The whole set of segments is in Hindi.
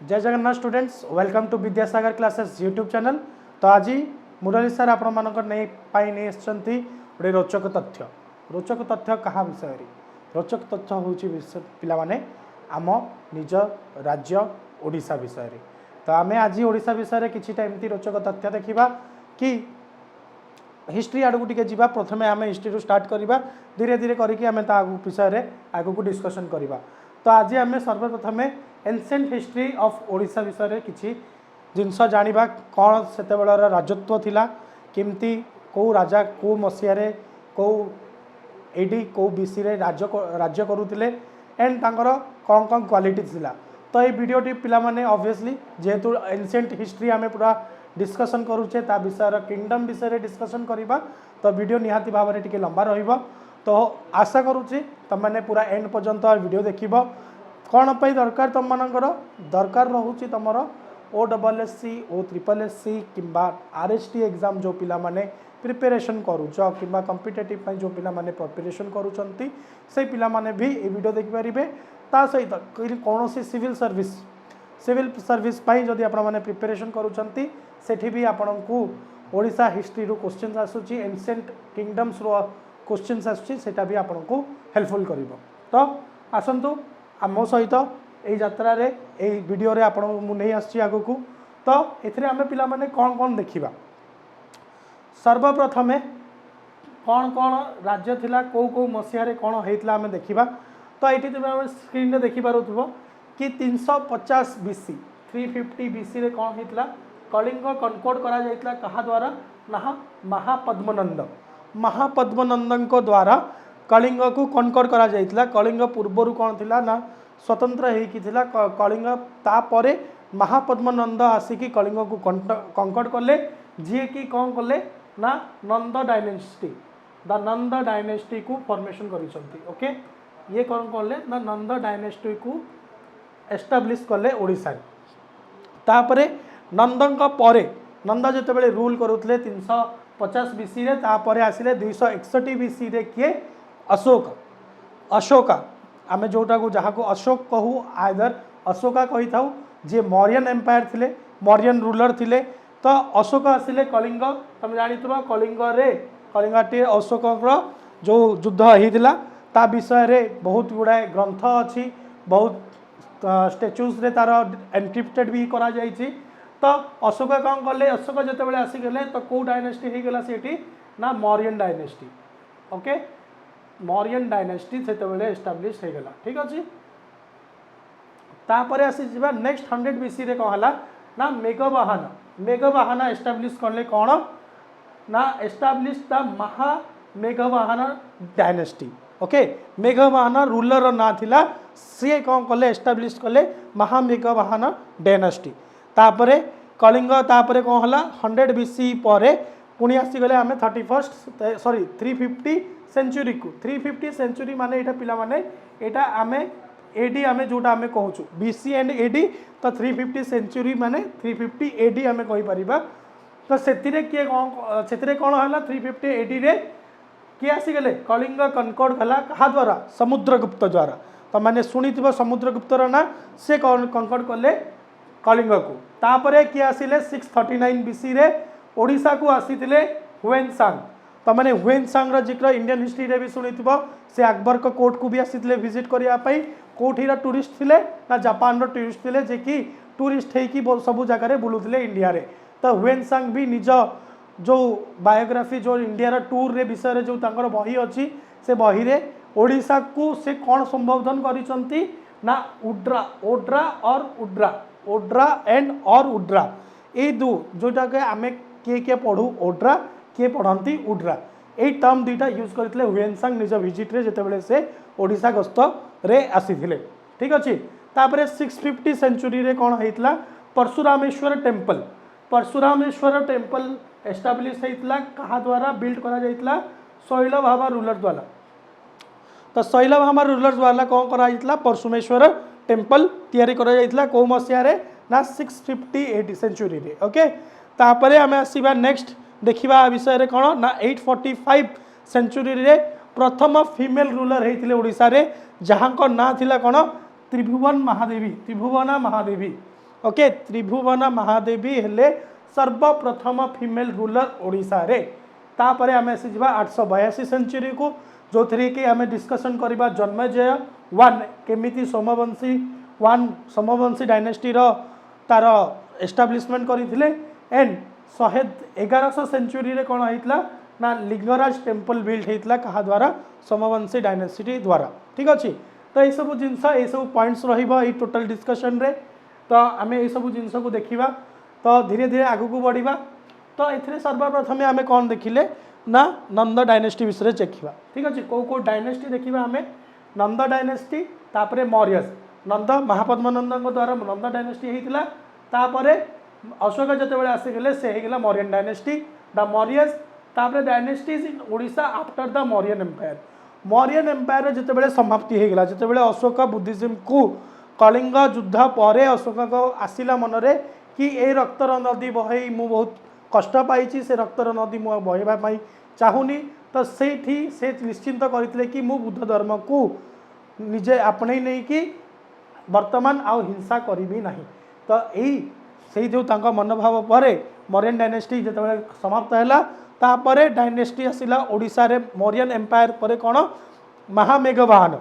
जय Jagannath students, welcome to Vidyasagar classes YouTube channel. तो आज मुरली सर आपण नहीं गोटे रोचक तथ्य क्या विषय रोचक तथ्य हूँ पिलाने आम निज राज्य ओडिशा विषय। तो आम आज ओडिशा विषय किछिटा एमती रोचक तथ्य देखा कि हिस्ट्री आड़ को जा प्रथम आम हिस्ट्री स्टार्ट करवा धीरे धीरे करके विषय आग को डिस्कसन करवा। तो आज आम सर्वप्रथम एनसेंट हिस्ट्री ऑफ ओडिशा विषय किसी जिनस जाना कौन से राजत्व थिला केमती कौ राजा कौ मसीह कौ एडी कौ बीसी रे राज्य करुले एंड तांकर कौन कौन क्वालिटी थिला। तो ये वीडियोटी पिला माने ऑब्वियसली जेहेतु एनसेंट हिस्ट्री आम पूरा डिस्कसन करुचे ता विषय किंगडम विषय डिस्कसन करवा। तो वीडियो निहाती भाव में टिके लंबा रहिबो। तो आशा करुच्ची तुमने पूरा एंड पर्यंत वीडियो देखिब। कौन पर दरकार तुम मानकर दरकार रोचे तुम OSSC OSSC किंबा RST एग्जाम जो पिला माने प्रिपरेशन करुच कि कॉम्पिटिटिव जो पिला माने प्रिपरेशन करुचंती से पिला माने भी ये वीडियो देखि परिबे। ता सहित कौन सी सिविल सर्विस पाई जदि आपण माने प्रिपरेशन करुचंती सेठी भी आपण को ओडिशा हिस्ट्री रो क्वेश्चन आसुची एंशिएंट किंगडम्स रो क्वेश्चन आसुची सेटा भी आपण को हेल्पफुल करिवो। तो आसंतु आम सहित यही यात्रा वीडियो रे आपण नहीं आसी आग को। तो ये आम पिला माने कौन कौन देखा सर्वप्रथम कौन कौन राज्य थिला कौ कौ मसीह कौन होता आम देखा। तो ये तुम स्क्रीन रे देखिपो कि 350 BC 350 BC रे कौन होता कलिंग कनकोड करा जायतला कहा द्वारा ना महापद्मनंद द्वारा कलिंग को कनकोड करा जायतला। कलिंग पूर्वर कौन थिला ना स्वतंत्र होता कलिंग तापर महापद्मनंद आसिकी कलिंग को कंकड कले जी कि कौन कले ना नंद डायनेस्टी को फॉर्मेशन करिसंती। ओके ये कौन कले ना नंद डायनेस्टी को एस्टाब्लिश कले ओडिशा। तापरे नंदंक परे नंद जितेबाला रूल करुले 350 BC रे तापरे आसिले 261 BC रे किए अशोका आम जोटा को जहाँ को अशोक कहू आइदर अशोका कही था जे मौर्यन एम्पायर थिले मौर्यन रूलर थिले। तो अशोक आसिले कलिंग तुम जानी कलिंगाटी अशोक जो युद्ध होता ता विषय रे बहुत गुड़ाए ग्रंथ अच्छी बहुत स्टेच्यूज रे तार एनक्रिप्टेड भी करा जाइछि। तो अशोक कौन कले अशोक जितेबाला आसीगले तो कौ डायनेस्टी होगला सेठी ना Mauryan dynasty. Okay Mauryan dynasty से एस्टाब्लिश होगला ठीक अच्छे। तापर आसी जा नेक्स्ट 100 BC रे कौन है ना मेघवाहाना एस्टाब्लिश कले कौन ना establish the महामेघवाहाना dynasty. Okay मेघवाहाना ruler ना थिला सी कौन कले एस्टाब्लिश कले महामेघवाहाना डायनेस्टी। तापरे कलिंग तापरे कौन है 100 BC पर पुणी आसीगले आम 350 सेंचुरी को 350 सेंचुरी माने एटा पिला माने एटा आमे एडी आमे जोटा आमे कहूँ BC एंड एडी। तो 350 सेंचुरी माने 350 AD आमे कहि परिबा। तो सेतिरे किए कौन है 350 AD रे किए आसीगले कलिंग कनकोड कला कहा द्वारा समुद्रगुप्त द्वारा। तो मैंने शुणी समुद्रगुप्तर ना से कनकोड कले कलिंग को। तापरे किए आसिले 639 BC रे ओडिशा को आसीथिले हुएनसांग। तो मैंने हुएनसांग जिक्र इंडियन हिस्ट्री रे भी शुणी से अकबर को कोर्ट को भी आसीथिले विजिट करने कोठीर टूरिस्ट थिले ना जापान रो टूरिस्ट थिले जे कि टूरिस्ट होइकी सब जगह बुलूले इंडिया रे। तो हुएनसांग भी निज जो बायोग्राफी जो इंडिया रो टूर रे विषय रे जो तांकर बही अच्छी से बही रे ओडिशा को से कौन संबोधन करिसंती ना ओड्रा एंड उड्रा ये दो जोटा के आमे किए पढ़ू ओड्रा किए पढ़ती उड्रा यही टर्म दुईटा यूज करते हुएनसांग निज विजिट रे जितेबाला से ओडिशा गस्त रे आसीथिले ठीक अच्छे। तापरे 650 सेंचुरी रे कौन होता परशुरामेश्वर टेम्पल एस्टाब्लिश होता कहा द्वारा बिल्ड करा जायतला शैलभामा रूलर द्वारा। तो शैलभामा रूलर द्वारा कौन करा परशुरामेश्वर टेम्पल तैयारी करा जायतला कौ मसीह रे ना 650 AD सेंचुरी रे। ओके तापरे आमे आसीबा नेक्स्ट देखिबा विषय रे कौन ना 845 सेंचुरी रे प्रथम फीमेल रूलर होते ओडिशा रे जहाँ को ना थिला कौन त्रिभुवना महादेवी। ओके त्रिभुवन महादेवी हेले सर्वप्रथम फीमेल रूलर ओडिशा रे। तापर आम आसीजा 882 सेंचुरी को जो थी कि आम डिस्कसन करवा जन्मेजय वन केमिति सोमवंशी वन सोमवंशी डायनेस्टी तार एस्टाब्लिशमेंट करते एंड 1100 सेंचुरी रे कौन होता ना लिंगराज टेम्पल बिल्ड होता क्या द्वारा सोमवंशी डायनेस्टी द्वारा। ठीक अच्छे तो ये सब जिनस ये सब पॉइंट्स रही टोटल डिस्कशन रे। तो आम ये सब जिनस को देखा तो धीरे धीरे आगू को बढ़ा। तो ये सर्वप्रथम आम कौन देखिले ना नंद डायनेस्टी विषय देखा। ठीक अच्छे कौ डायनेस्टी देखा आम नंद डायनेस्टी तापर मौर्यस नंद महापद्मनंद द्वारा नंद डायनेस्टी होता तापर अशोक जिते आसीगले से होगा मौर्यन डायनेस्टी द मौर्यस तापर dynasties in Odisha after the Mauryan empire. Mauryan empire जिते समाप्ति होगा जिते अशोक बुद्धिज्म को कलिंग युद्ध पर अशोक को आसला मनरे कि ए रक्तर नदी बहई मु बहुत कष्ट पाई से रक्तर नदी मु बहवाई चाहूनी। तो से निश्चिंत करते कि मु बुद्ध धर्म को निजे आपणे नहीं कि वर्तमान आउ हिंसा करी ना। तो यही से जो मनोभाव पर मौर्यन डायनेस्टी जो समाप्त है तापर डायनेस्टी आसला ओडिशा रे मौर्यन एम्पायर पर कौन महामेघवाहन।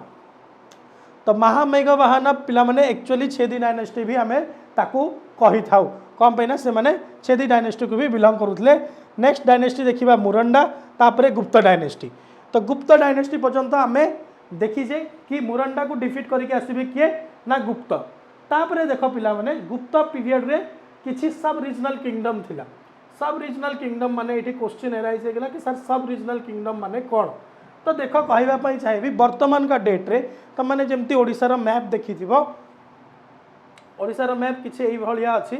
तो महामेघवाहन पिलाने एक्चुअली छेदी डायनेस्टी भी आम ताकू कही था कौन पे से मैंने छेदी डायनेस्टी को भी बिलोंग करुले। नेक्स्ट डायनेस्टी देखा मुरंडा तापर गुप्त डायनेस्टी। तो गुप्त डायनेस्टी पर्यंत आम देखीजे कि मुरंडा को डिफिट करके आसबे किए ना गुप्त। तापर देख पिलाने गुप्त पीरियड रे किछि सब रिजनल किंगडम थिला। सब रिजनल किंगडम माने ये क्वेश्चन एराइज होगा कि सर सब रिजनल किंगडम माने कौन। तो देख कहवाई चाहिए वर्तमान का डेट रे तो मैंने जमती ओडिशार मैप देखी ओडिशार मैप किछि एई भलिया अछि।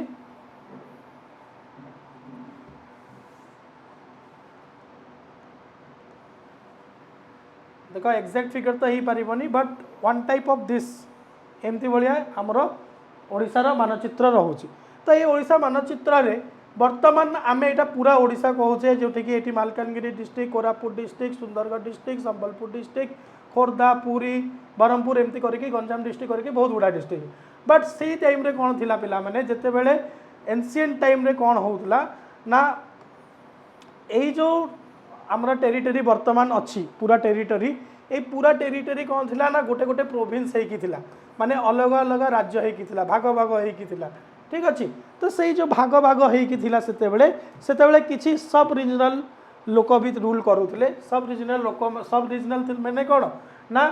देखो एक्जाक्ट फिगर तो हो पारिबनी but one type of this एमती भाया आमर ओडिशार मानचित्र रोचे। तो ये ओडिशा मानचित्र रे वर्तमान आम यहाँ पूरा ओडिशा कहे जोटि कि ये Malkangiri district Koraput district Sundargarh district Sambalpur district Khordha Puri Brahmapur एमती करके गंजाम डिस्ट्रिक्ट करके बहुत गुड़ा डिस्ट्रिक्ट। बट से टाइम रे कौन थिला पिला माने जेते बेले एनसीएंट टाइम रे कौन होउतला ना यही जो आमर टेरिटरी वर्तमान अच्छी पूरा टेरिटरी ये पूरा टेरिटरी कौन थिला ना गोटे गोटे प्रोविंस होइकिथिला माने अलग अलग राज्य होइकिथिला भाग भाग होइकिथिला। ठीक अच्छे तो से जो भाग भाग होइकिथिला सेतेबेले किछि सब रिजनल लोक भी रूल करुले। सब रिजनल लोक सब रिजनल मैंने कौन ना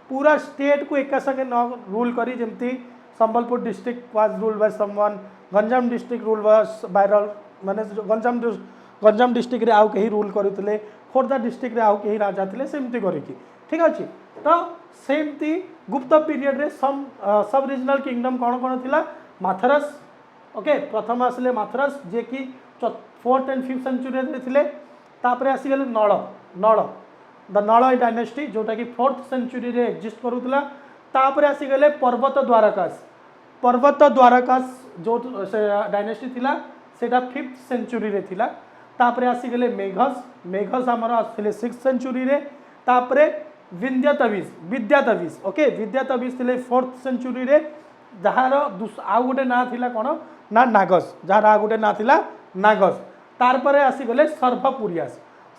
पूरा स्टेट को एका संगे न रूल करी जमती Sambalpur district was rule by someone Ganjam district rule by माने गंजाम डिस्ट्रिक्ट रे आउ कहीं रूल करते खोर्धा डिस्ट्रिक्ट रे आउ कहीं राजा थे सेमती करिकी। ठीक अच्छे तो सेमती गुप्त पीरियड रे सब रिजनल किंगडम कौन कौन थिला माथरस। ओके प्रथम आसिले माथरस जे कि 4th and 5th सेंचुरी रे थिले। तापर आसीगले नल नल द नल डायनेस्टी जोटा कि 4th सेंचुरी रे एग्जिस्ट करूला। तापर आसीगले पर्वत द्वारकास जो डायनेस्टी थिला सेटा 5th सेंचुरी रे थिला। तापर आसीगले मेघस आमर आसले 6th सेंचुरी रे। तापर विद्यातविश ओके विद्यातविश थिले 4th सेंचुरी रे जार आउ गोटे ना थिला कौन ना नागस जार आ गोटे ना थिला नागस। तार आसीगले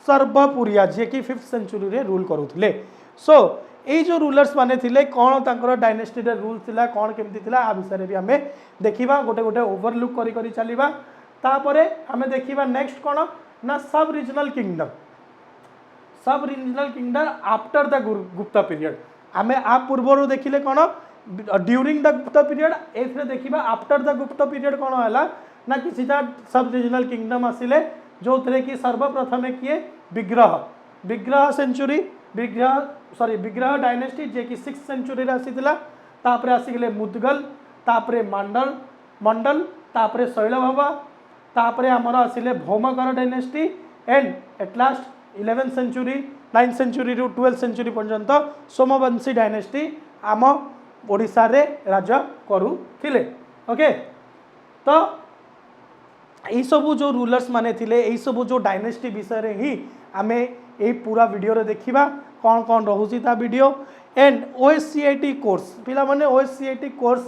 सर्वपुरिया जे कि 5th सेंचुरी रे रूल करुले। सो ये जो रूलर्स माने थिले कौन तांकर डायनेस्टी रे रूल थिला कौन केमती थिला आ विषय भी आमे देखिबा गोटे गोटे ओवरलुक करी करी चलिबा। तापरे आमे देखिबा नेक्स्ट कौन ना सब रिजनल किंगडम आफ्टर द गुप्त पीरियड। आमे आ पूर्व देखिले कौन ड्यूरिंग द गुप्त पीरियड एथरे देखिबा आफ्टर द गुप्त पीरियड कौन हैला ना किछिटा सब रिजनल किंगडम आसिले जो थे कि सर्वप्रथम किए विग्रह सेंचुरी विग्रह डायनेस्टी जे कि 6th सेंचुरी रे आसीतिला। तापरे आसीगले मुदगल तापरे मंडल तापरे शैलभावा तापरे आमर आसिले Bhaumakara dynasty and at last 11th century 9th century रु 12th सेंचुरी पर्यंत सोमवंशी डायनेस्टी आम ओडिशा रे राज करुथिले। ओके तो यही सब जो रूलर्स माने थिले यही सब जो डायनेस्टी विषय रे ही आमे यही पूरा वीडियो रे देखिबा कौन कौन रोची ता वीडियो एंड ओएससीआईटी कोर्स पिला माने ओएससीआईटी कोर्स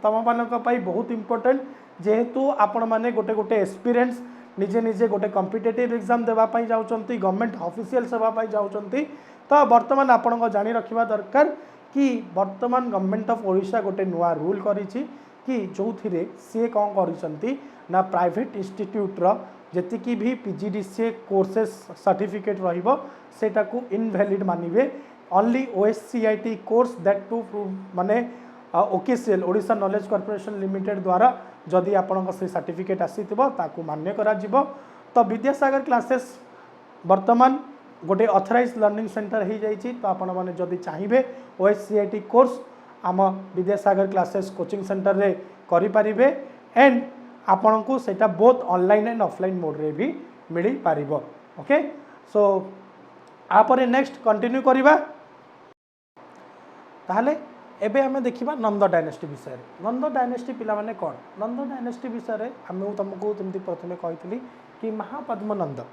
तुम मान बहुत इंपोर्टेंट जेहेतु आपण मैंने गोटे गोटे एक्सपीरियंस निजे निजे गोटे कॉम्पिटिटिव एग्जाम देवाई जाऊँच गवर्नमेंट ऑफिशियल सेवाई जाऊँच तो बर्तमान आपण जानी रखा दरकार कि बर्तमान गवर्नमेंट ऑफ ओडिशा गोटे नुआ रूल करिछि कि जो थे सी कौन करना प्राइवेट इंस्टीट्यूट जी भी पीजीडीसीए कोर्सेस सर्टिफिकेट रहीटा को इनवैलिड मानिबे only OSCIT course that to माने OKCL Odisha knowledge corporation limited द्वारा जदि आपन से सर्टिफिकेट आसीथिबो ताकू मान्य करा जिवो। तो विद्यासागर क्लासेस वर्तमान गोटे ऑथराइज लर्निंग सेंटर हो जाइए तो आपण मैंने जदि चाहिए ओएससीआईटी कोर्स आम विद्यासागर क्लासेस कोचिंग सेंटर रे करि परिबे एंड आपण को सेटा both online and offline mode रे भी मिली पारिबो। ओके सो आपरे नेक्स्ट कंटिन्यू करिबा ताहले एबे हमें देखिबा नंद डायनेस्टी विषय रे। नंद डायनेस्टी पिला माने कोन नंद डायनेस्टी विषय रे हम तुमको तुमती प्रथमे कहितली कि महापद्मनंद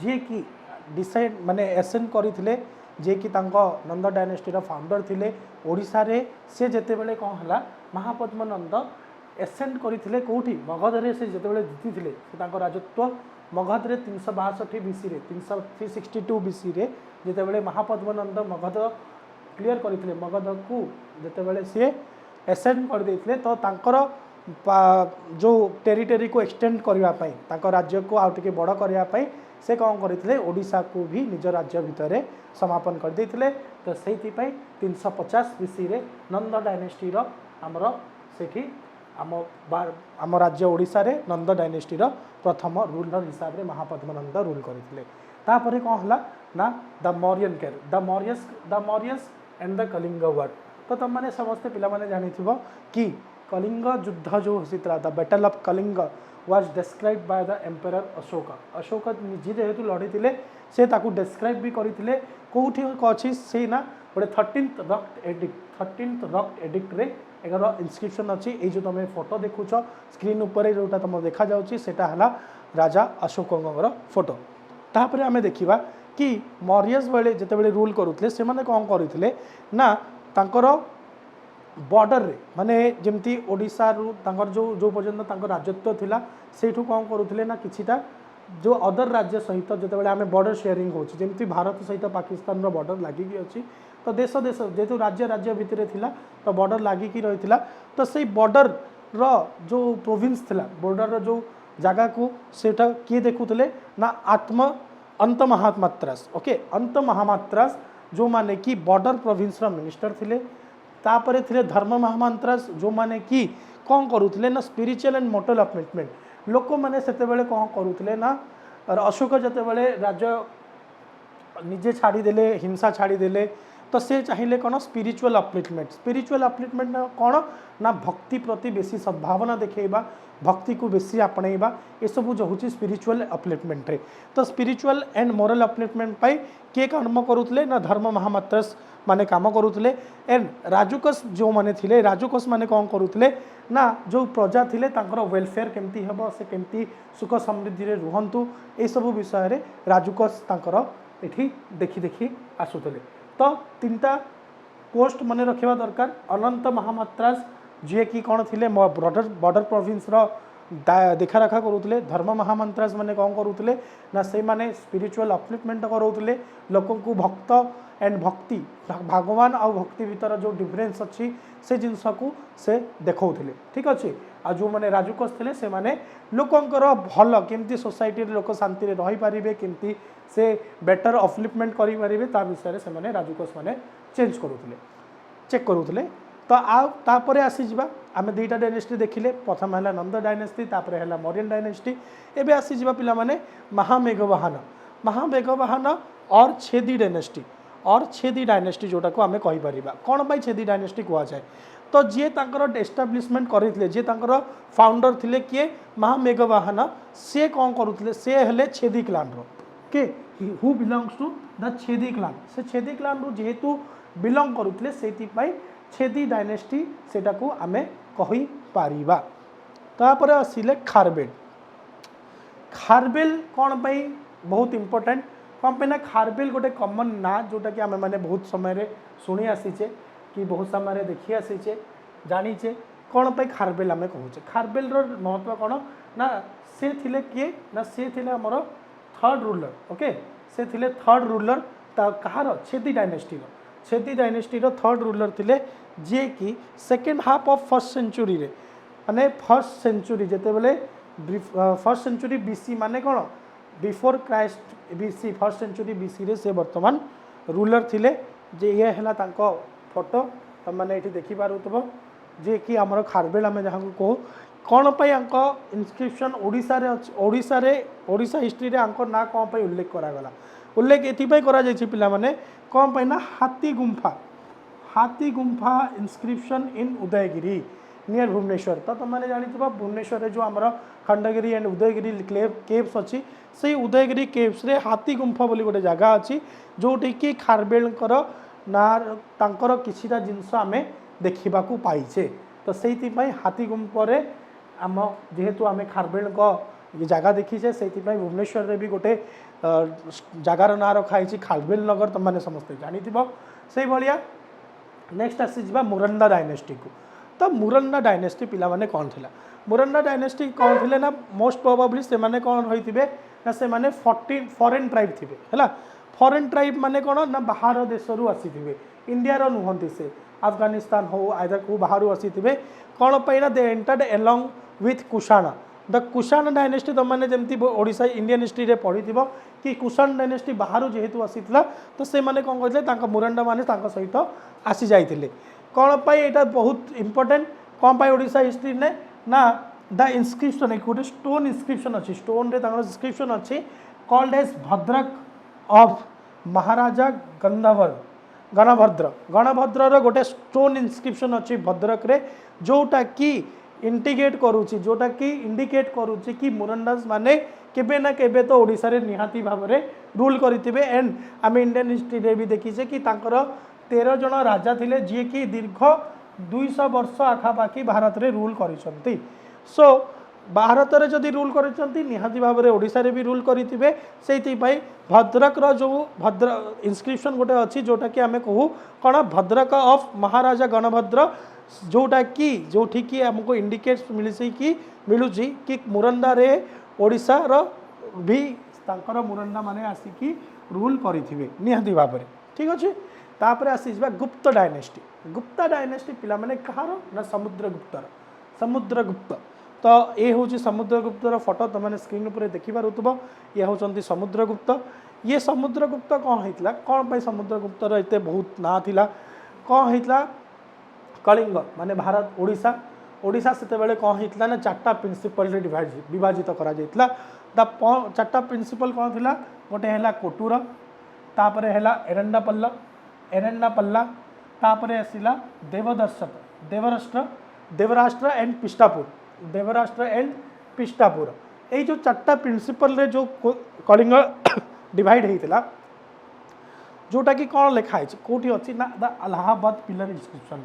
जी कि डिसाइड माने एसेंट करथिले जे कि तांको नंद डायनेस्टी रो फाउंडर थिले ओडिसा रे से जेते बेले कोन हला महापद्मनंद एसेंट करथिले कोठी मगध रे से जेते बेले जीति थिले से तांको राजत्व मगध रे 362 बीसी रे 362 बीसी रे जेते बेले महापद्मनंद मगध क्लियर करथिले मगध को जेते बेले से एसेंट कर देथिले तो तांकर जो टेरिटरी को एक्सटेंड करबा पई तांको राज्य को आउ टिके बड़ करबा पई से कौन करते ओडिशा को भी निज राज्य भितर समापन कर देथिले। तो सेति पई 350 बीसी रे नंद डायनेस्टी रो हमर सेठी आम राज्य ओडिशा रे नंद डायनेस्टी रो प्रथम रूलर हिसाब रे महापद्मनंद रूल करथिले। तापरे कौन हला ना the Mauryas and the Kalinga war. तो तुम मैंने समस्ते पिला माने जानिथिबो कि कलिंग युद्ध जो होसितला the battle of Kalinga was described by the emperor Ashoka निजे जेहेतु लड़ीथिले से ताकू डिस्क्राइब भी करथिले कोठी अछि से ना गोटे 13th रॉक एडिक्ट रे एगर इनस्क्रिप्शन अछि ए जो तुम फोटो देखुछ स्क्रीन ऊपर जोटा तुम देखा जाउछि सेटा हला राजा अशोकंगर फोटो। तापरे आमे देखिबा कि मौर्यस बेले जेते बेले रूल करुथले से माने कोन करिथिले ना तांकर बॉर्डर रे माने जेमती ओडिशा रु तांकर जो पर्यंत तांकर राजत्व थिला सेठू कोन करुथले ना किछिटा जो अदर राज्य सहित जेते बेले आमे बॉर्डर शेयरिंग होछि जेमती भारत सहित पाकिस्तान रो बॉर्डर लागि कि अछि तो देश जेतु राज्य भितर थिला तो बॉर्डर लागि कि रहिथिला तो सेई बॉर्डर रो जो प्रोविंस थिला बॉर्डर रो जो जगह को सेटा किए देखुथले ना अंत महामात्रास। ओके अंत महामात्रास जो माने कि बॉर्डर प्रोविंस रो मिनिस्टर थिले तापरे थिले धर्म महामात्रास जो माने कि कौन करुथले ना स्पिरिचुअल एंड मोरल अपलिफ्टमेंट लोक माने सेते बेले कौन करुथले ना अशोक जेते बेले राज्य निजे छाड़ी देले हिंसा छाड़ी देले तो से चाहिए कौन स्पिरिचुअल अपलिफ्टमेंट कौन ना भक्ति प्रति बेसी सद्भावना देखा भक्ति को बेसी आपणेबा ये सब जो हूँ स्पिरिचुअल अपलिफ्टमेंट रे। तो स्पिरिचुअल एंड मोरल अपलिफ्टमेंट पाई किए काम करुले ना धर्म महामात्रस माने काम करुले एंड राजुकस जो माने थिले राजुकस माने कौन करुले ना जो प्रजा थिले तांकर वेलफेयर केमती हेबो से केमती सुख समृद्धि रे रुहंतु ए सब विषय रे राजुकस तांकर एठी देखि देखि आसुतले। तो 3टा पोस्ट मन रखा दरकार अनंत महामात्रास जी कि कौन थे बॉर्डर प्रोविंस रो देखा रखा करुले धर्म महामंत्रास माने कौन करुले ना से माने स्पिरिचुअल अपलिफ्टमेंट करुले लोक को भक्त एंड भक्ति भगवान आ भक्ति भीतर जो डिफरेन्स अच्छी से जिनस को से देखौले। ठीक अच्छे आ जो मैंने राजुकस थे से माने लोकंकर भल केमती सोसाइटी लोक शांति रही पारे केमती से बेटर अपलिफ्टमेंट करि पारिबे ता विषय से माने राजुकस माने चेंज करुले चेक करुले। तो आपर आसी जावा आम 2टा डायनेस्टी देखिले प्रथम है नंद डायनेस्टी तापर है मौर्यन डायनेस्टी एबे आसी जावा पिला माने महामेघवाहन और छेदी डायनेस्टी जोटा को आम कहि परिबा कोन बाय छेदी डायनेस्टी कहा जाए तो जी तांकर एस्टाब्लिशमेंट करथिले जे तांकर फाउंडर थिले किए महामेघवाहन से कौन करुले से हेले छेदी क्लान रो के who belongs to the Chedi clan से छेदी क्लान रो जेहेतु बिलोंग करुले सेति पाई छेदी डायनेस्टी सेटा को आमे कहि पारिबा। तापर आसिले खारबेल कौन पाई बहुत इंपोर्टेंट कौन पे ना खारबेल गोटे कॉमन ना जोटा कि आमे माने बहुत समय रे सुनी आसीचे कि बहुत समय रे देखि आसीचे जानीचे कौन पे खारबेल आम कहूचे खारबेल महत्व कौन ना से थिले किए ना से थिले हमर थर्ड रूलर ओके से थिले थर्ड रूलर कहार छेदी डायनेस्टी थर्ड रूलर थिले जे कि second half of first century रे माने फर्स्ट सेंचुरी जेते बेले फर्स्ट सेंचुरी बीसी माने कौन before Christ BC first century BC रे से वर्तमान रूलर थिले जे ये हैला तांको फोटो तमने एठी देखि पारुतबो जे कि हमर खारबेल आमे जहाँ को कौन पाई इनस्क्रिप्शन ओडिशा हिस्ट्री रे आंको ना कौन पाई उल्लेख करागला उल्लेख एथिपाई करा जायछि पिला माने कौन पाई ना हाथी गुंफा इनस्क्रिप्शन इन उदयगिरी नियर भुवनेश्वर तो तुमने जानी भुवनेश्वर रे जो आमर खंडगिरी एंड उदयगिरी केव्स अच्छी से उदयगिरी केव्स रे हाथी गुंफा बोली गोटे जगह अच्छी जोटी कि खारबेल ना तांकर किछिटा जिनस आमे देखा पाइचे तो से हाथी गुंफे आम जेहेतु आम खारबेल जगह देखीचे से भुवनेश्वर रे भी गोटे जगार ना रखाई खारबेल नगर तुमने समस्ते जानी से भाया नेक्स्ट आसीजा मुरंडा डायनेस्टी को तो मुरंडा डायनेस्टी पिला माने कौन थिला मुरंडा डायनेस्टी कौन थिले ना मोस्ट प्रोबेबली से माने कौन होइथिबे ना से माने 14 फॉरेन ट्राइब थिबे हैला फॉरेन ट्राइब माने कौन ना बाहर देशरू आसीथिबे इंडिया रो नुहंती से अफगानिस्तान हो आइदर को बाहर आसीथिबे कौन पैना they entered along with Kushana the Kushan dynasty तुमने जमती ओडिशा इंडियन हिस्ट्री रे पढ़ी कि कुशाण डायनेस्टी बाहर जेहेतु आसीथिला तो से माने कौन कहले तांका मुरंडा माने तांका सहित आसी जाइथिले कौन पाई एटा बहुत इंपोर्टेंट कौन पाई ओडिशा हिस्ट्री ने ना द इनस्क्रिप्शन एक गोटे स्टोन इनस्क्रिप्शन अच्छी स्टोन रे तांकर इनस्क्रिप्शन अच्छी कॉल्ड एज भद्रक ऑफ महाराजा गणभद्र गोटे स्टोन इनस्क्रिप्शन अच्छी भद्रक रे जोटा कि इंडिकेट करूची जोटा कि इंडिकेट करूची कि मुरंडास माने केबे ना केबे तो ओडिशा रे निहाती भाव में रूल करथिबे एंड आम इंडियन हिस्ट्री रे भी देखीचे कि तांकर 13 जन राजा थिले जी कि दीर्घ 200 वर्ष आखापाखी भारत रे रूल करिसंती सो भारत रे जदि रूल करिसंती निहाती भाव में ओडिशा रे भी रूल करिथिबे सेति पई भद्रक रो जो भद्र इनस्क्रिप्शन गोटे अच्छी जोटा कि आमे कहू कौन भद्रक ऑफ महाराजा गणभद्र जोटा कि जोठी कि हमको इंडिकेट मिलूची कि मुरंडा रे ओडिशा रो भी तांकर मुरंडा माने आसिकी रूल करिथिबे निहाती भाव में ठीक अच्छे तापर आसीजा गुप्त डायनेस्टी पिला माने कहार ना समुद्रगुप्त तो ये हूँ समुद्रगुप्तर फोटो तुमने स्क्रीन पर देखिपारुथबो ये होचंती समुद्रगुप्त ये समुद्रगुप्त कौन होइतला कौन पाई समुद्रगुप्तर एते बहुत ना थिला कौन होइतला कलिंग माने भारत ओडिशा सेते बेले कौन होइतला ना चारटा प्रिंसिपल रे विभाजित करा जाइतला द चारटा प्रिंसिपल कौन थिला गोटे हैला कोटूर तापरे हैला एरंडापल्ला तापरे आसिला देवराष्ट्र एंड पिष्टापुर ये जो चारटा प्रिंसिपल रे जो कलिंग डिवाइड होता जोटा कि कौन लिखाई कौटी अच्छी ना the Allahabad pillar inscription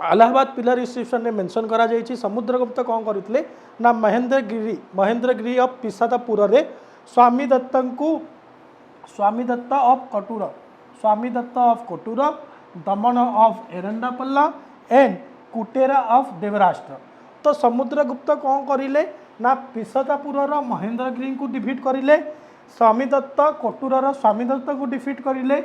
Allahabad pillar inscription में मेंशन करा जाइछि समुद्रगुप्त कौन करते ना महेंद्रगिरी ऑफ पिसादापुर रे स्वामी Dutt of Kattur Daman of एरंडापल्ला and कुटेरा of Devrashtra तो समुद्रगुप्त कौन करिले ना पिसदापुर महेंद्रगिरी को डिफिट करिले स्वामी दत्त कटूर स्वामी दत्त को डिफिट करिले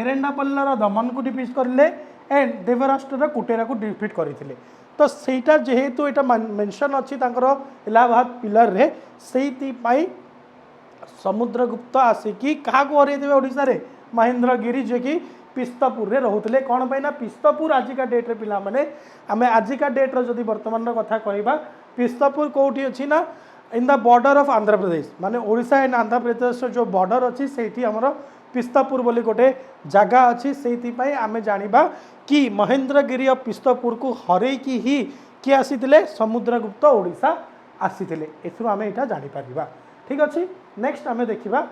एरंडापल्ला दमन को डिफिट करिले एंड देवराष्ट्र कुटेरा को डिफिट करथिले तो सेटा जेहेतु एटा मेंशन अच्छी इलाहाबाद पिलर रे सेति पाई समुद्रगुप्त आसिकी क्या हरइथे ओडिशा रे महेंद्रगिरी जे कि पिस्तपुर रे रहउतले कौन पाई ना पिस्तपुर आजिका डेट रे पिला माने आमे आजिका डेट रो जदि वर्तमान रो कथा कहबा पिस्तपुर कोठी अछि ना in the border of Andhra Pradesh माने ओडिशा एंड आंध्र प्रदेश जो बॉर्डर अछि सेठी हमरो पिस्तपुर बोली गोटे जगह अच्छी से आमे जानिबा कि महेंद्रगिरी और पिस्तपुर को हरई की ही किए आसीथिले समुद्रगुप्त ओडिशा आसीथिले एथुर आमे एटा जानि परिबा ठीक अछि नेक्स्ट आमे देखिबा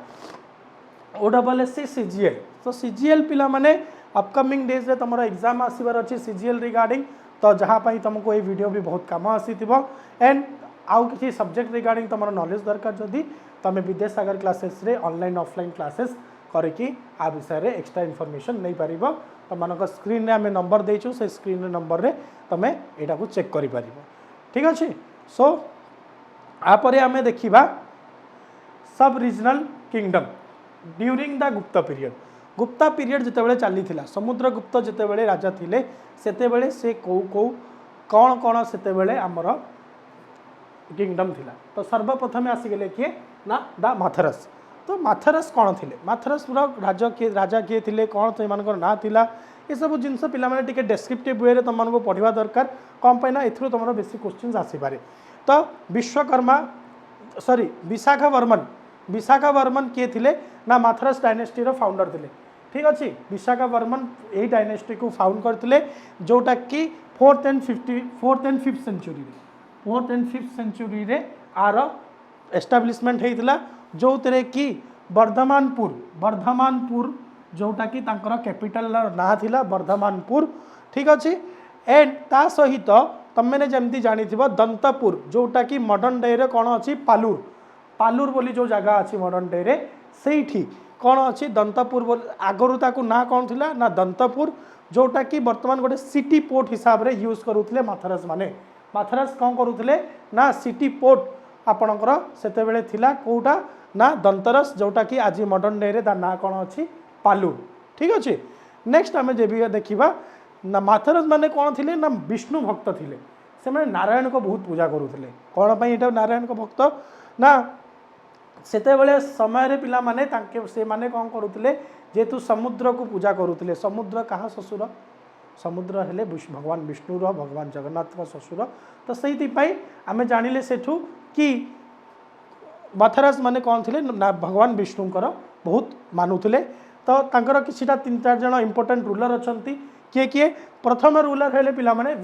ओडब्ल्यूएससी सीजीएल तो सीजीएल पिला माने अपकमिंग डेज रे तमरो एग्जाम आसीबार अछि सीजीएल रिगार्डिंग तो जहाँ पाई तुमको ये वीडियो भी बहुत काम आसीथिबो एंड आउ किसी सब्जेक्ट रिगार्डिंग तमरो नॉलेज दरकार जदि तमे विद्यासागर क्लासेस रे ऑनलाइन ऑफलाइन क्लासेस करके आ विषय एक्स्ट्रा इनफॉरमेशन नहीं पार तुम स्क्रीन आम नंबर देचु से स्क्रीन नंबर रे तुम यहाँ को चेक कर ठीक अच्छे। सो आपरे आम देखा सब regional kingdom during the Gupta period जितेबाला चली समुद्रगुप्त जितेबाला राजा थिले सेतेबेले से कौ कौन कौन सेतेबेले आमर किंगडम थिला। तो सर्वप्रथम आसीगले किए ना द माथरस। तो माथरस कौन थे माथरस राजा किए थे कौन से ना थिला ये सब जिनस पे डेस्क्रिप्टिव वे तुमको पढ़ा दरकार कौन पाइना एथुर तुम बेसी क्वेश्चन आसीपारे। तो विश्वकर्मा सॉरी विशाखा वर्मन किए थे ना माथरस डायनेस्टी फाउंडर थे ठीक अच्छे। विशाखा वर्मन यही डायनेस्टी को फाउंड करते जोटा कि 4th and 5th सेंचुरी रे आर एस्टाब्लिशमेंट होता जो थे कि वर्धमानपुर जोटा कि कैपिटल ना थिला वर्धमानपुर ठीक अच्छे। एंड ता सहित तुम मैंने जमती जानी दंतपुर जोटा कि मॉडर्न डे रे कौन अच्छी पालूर बोली जो जगह अच्छी मॉडर्न डे रे से कौन अच्छी दंतपुर आगरू ताकू ना कौन थिला ना दंतपुर जोटा कि बर्तमान गोटे सिटी पोर्ट हिसाब रे यूज करुले माथरस माने। माथरस कौन करुले ना सिटी पोर्ट आपणकर सेतेबेले थिला कोटा ना दंतरस जोटा कि आज मॉडर्न डे रे ता ना कौन अच्छी पालूर ठीक अच्छे। नेक्स्ट आम जब देखा ना माथरस माने कौन थिले ना विष्णु भक्त थिले से माने नारायण को बहुत पूजा करुले कौन पाई एटा नारायण को भक्त ना सेतेबेले समय रे पिला माने तांके से माने कौन करुले जेतु समुद्र को पूजा करुले समुद्र कहा ससुर समुद्र हेले भगवान विष्णुर भगवान जगन्नाथ का ससुर। तो से आम जानिले सेठू कि माथरस माने कौन थे ना भगवान विष्णुकर बहुत मानुले। तो तांकर किछिटा 3-4 जन इंपोर्टेंट रूलर अच्छा किए किए प्रथम रूलर हेले पिला माने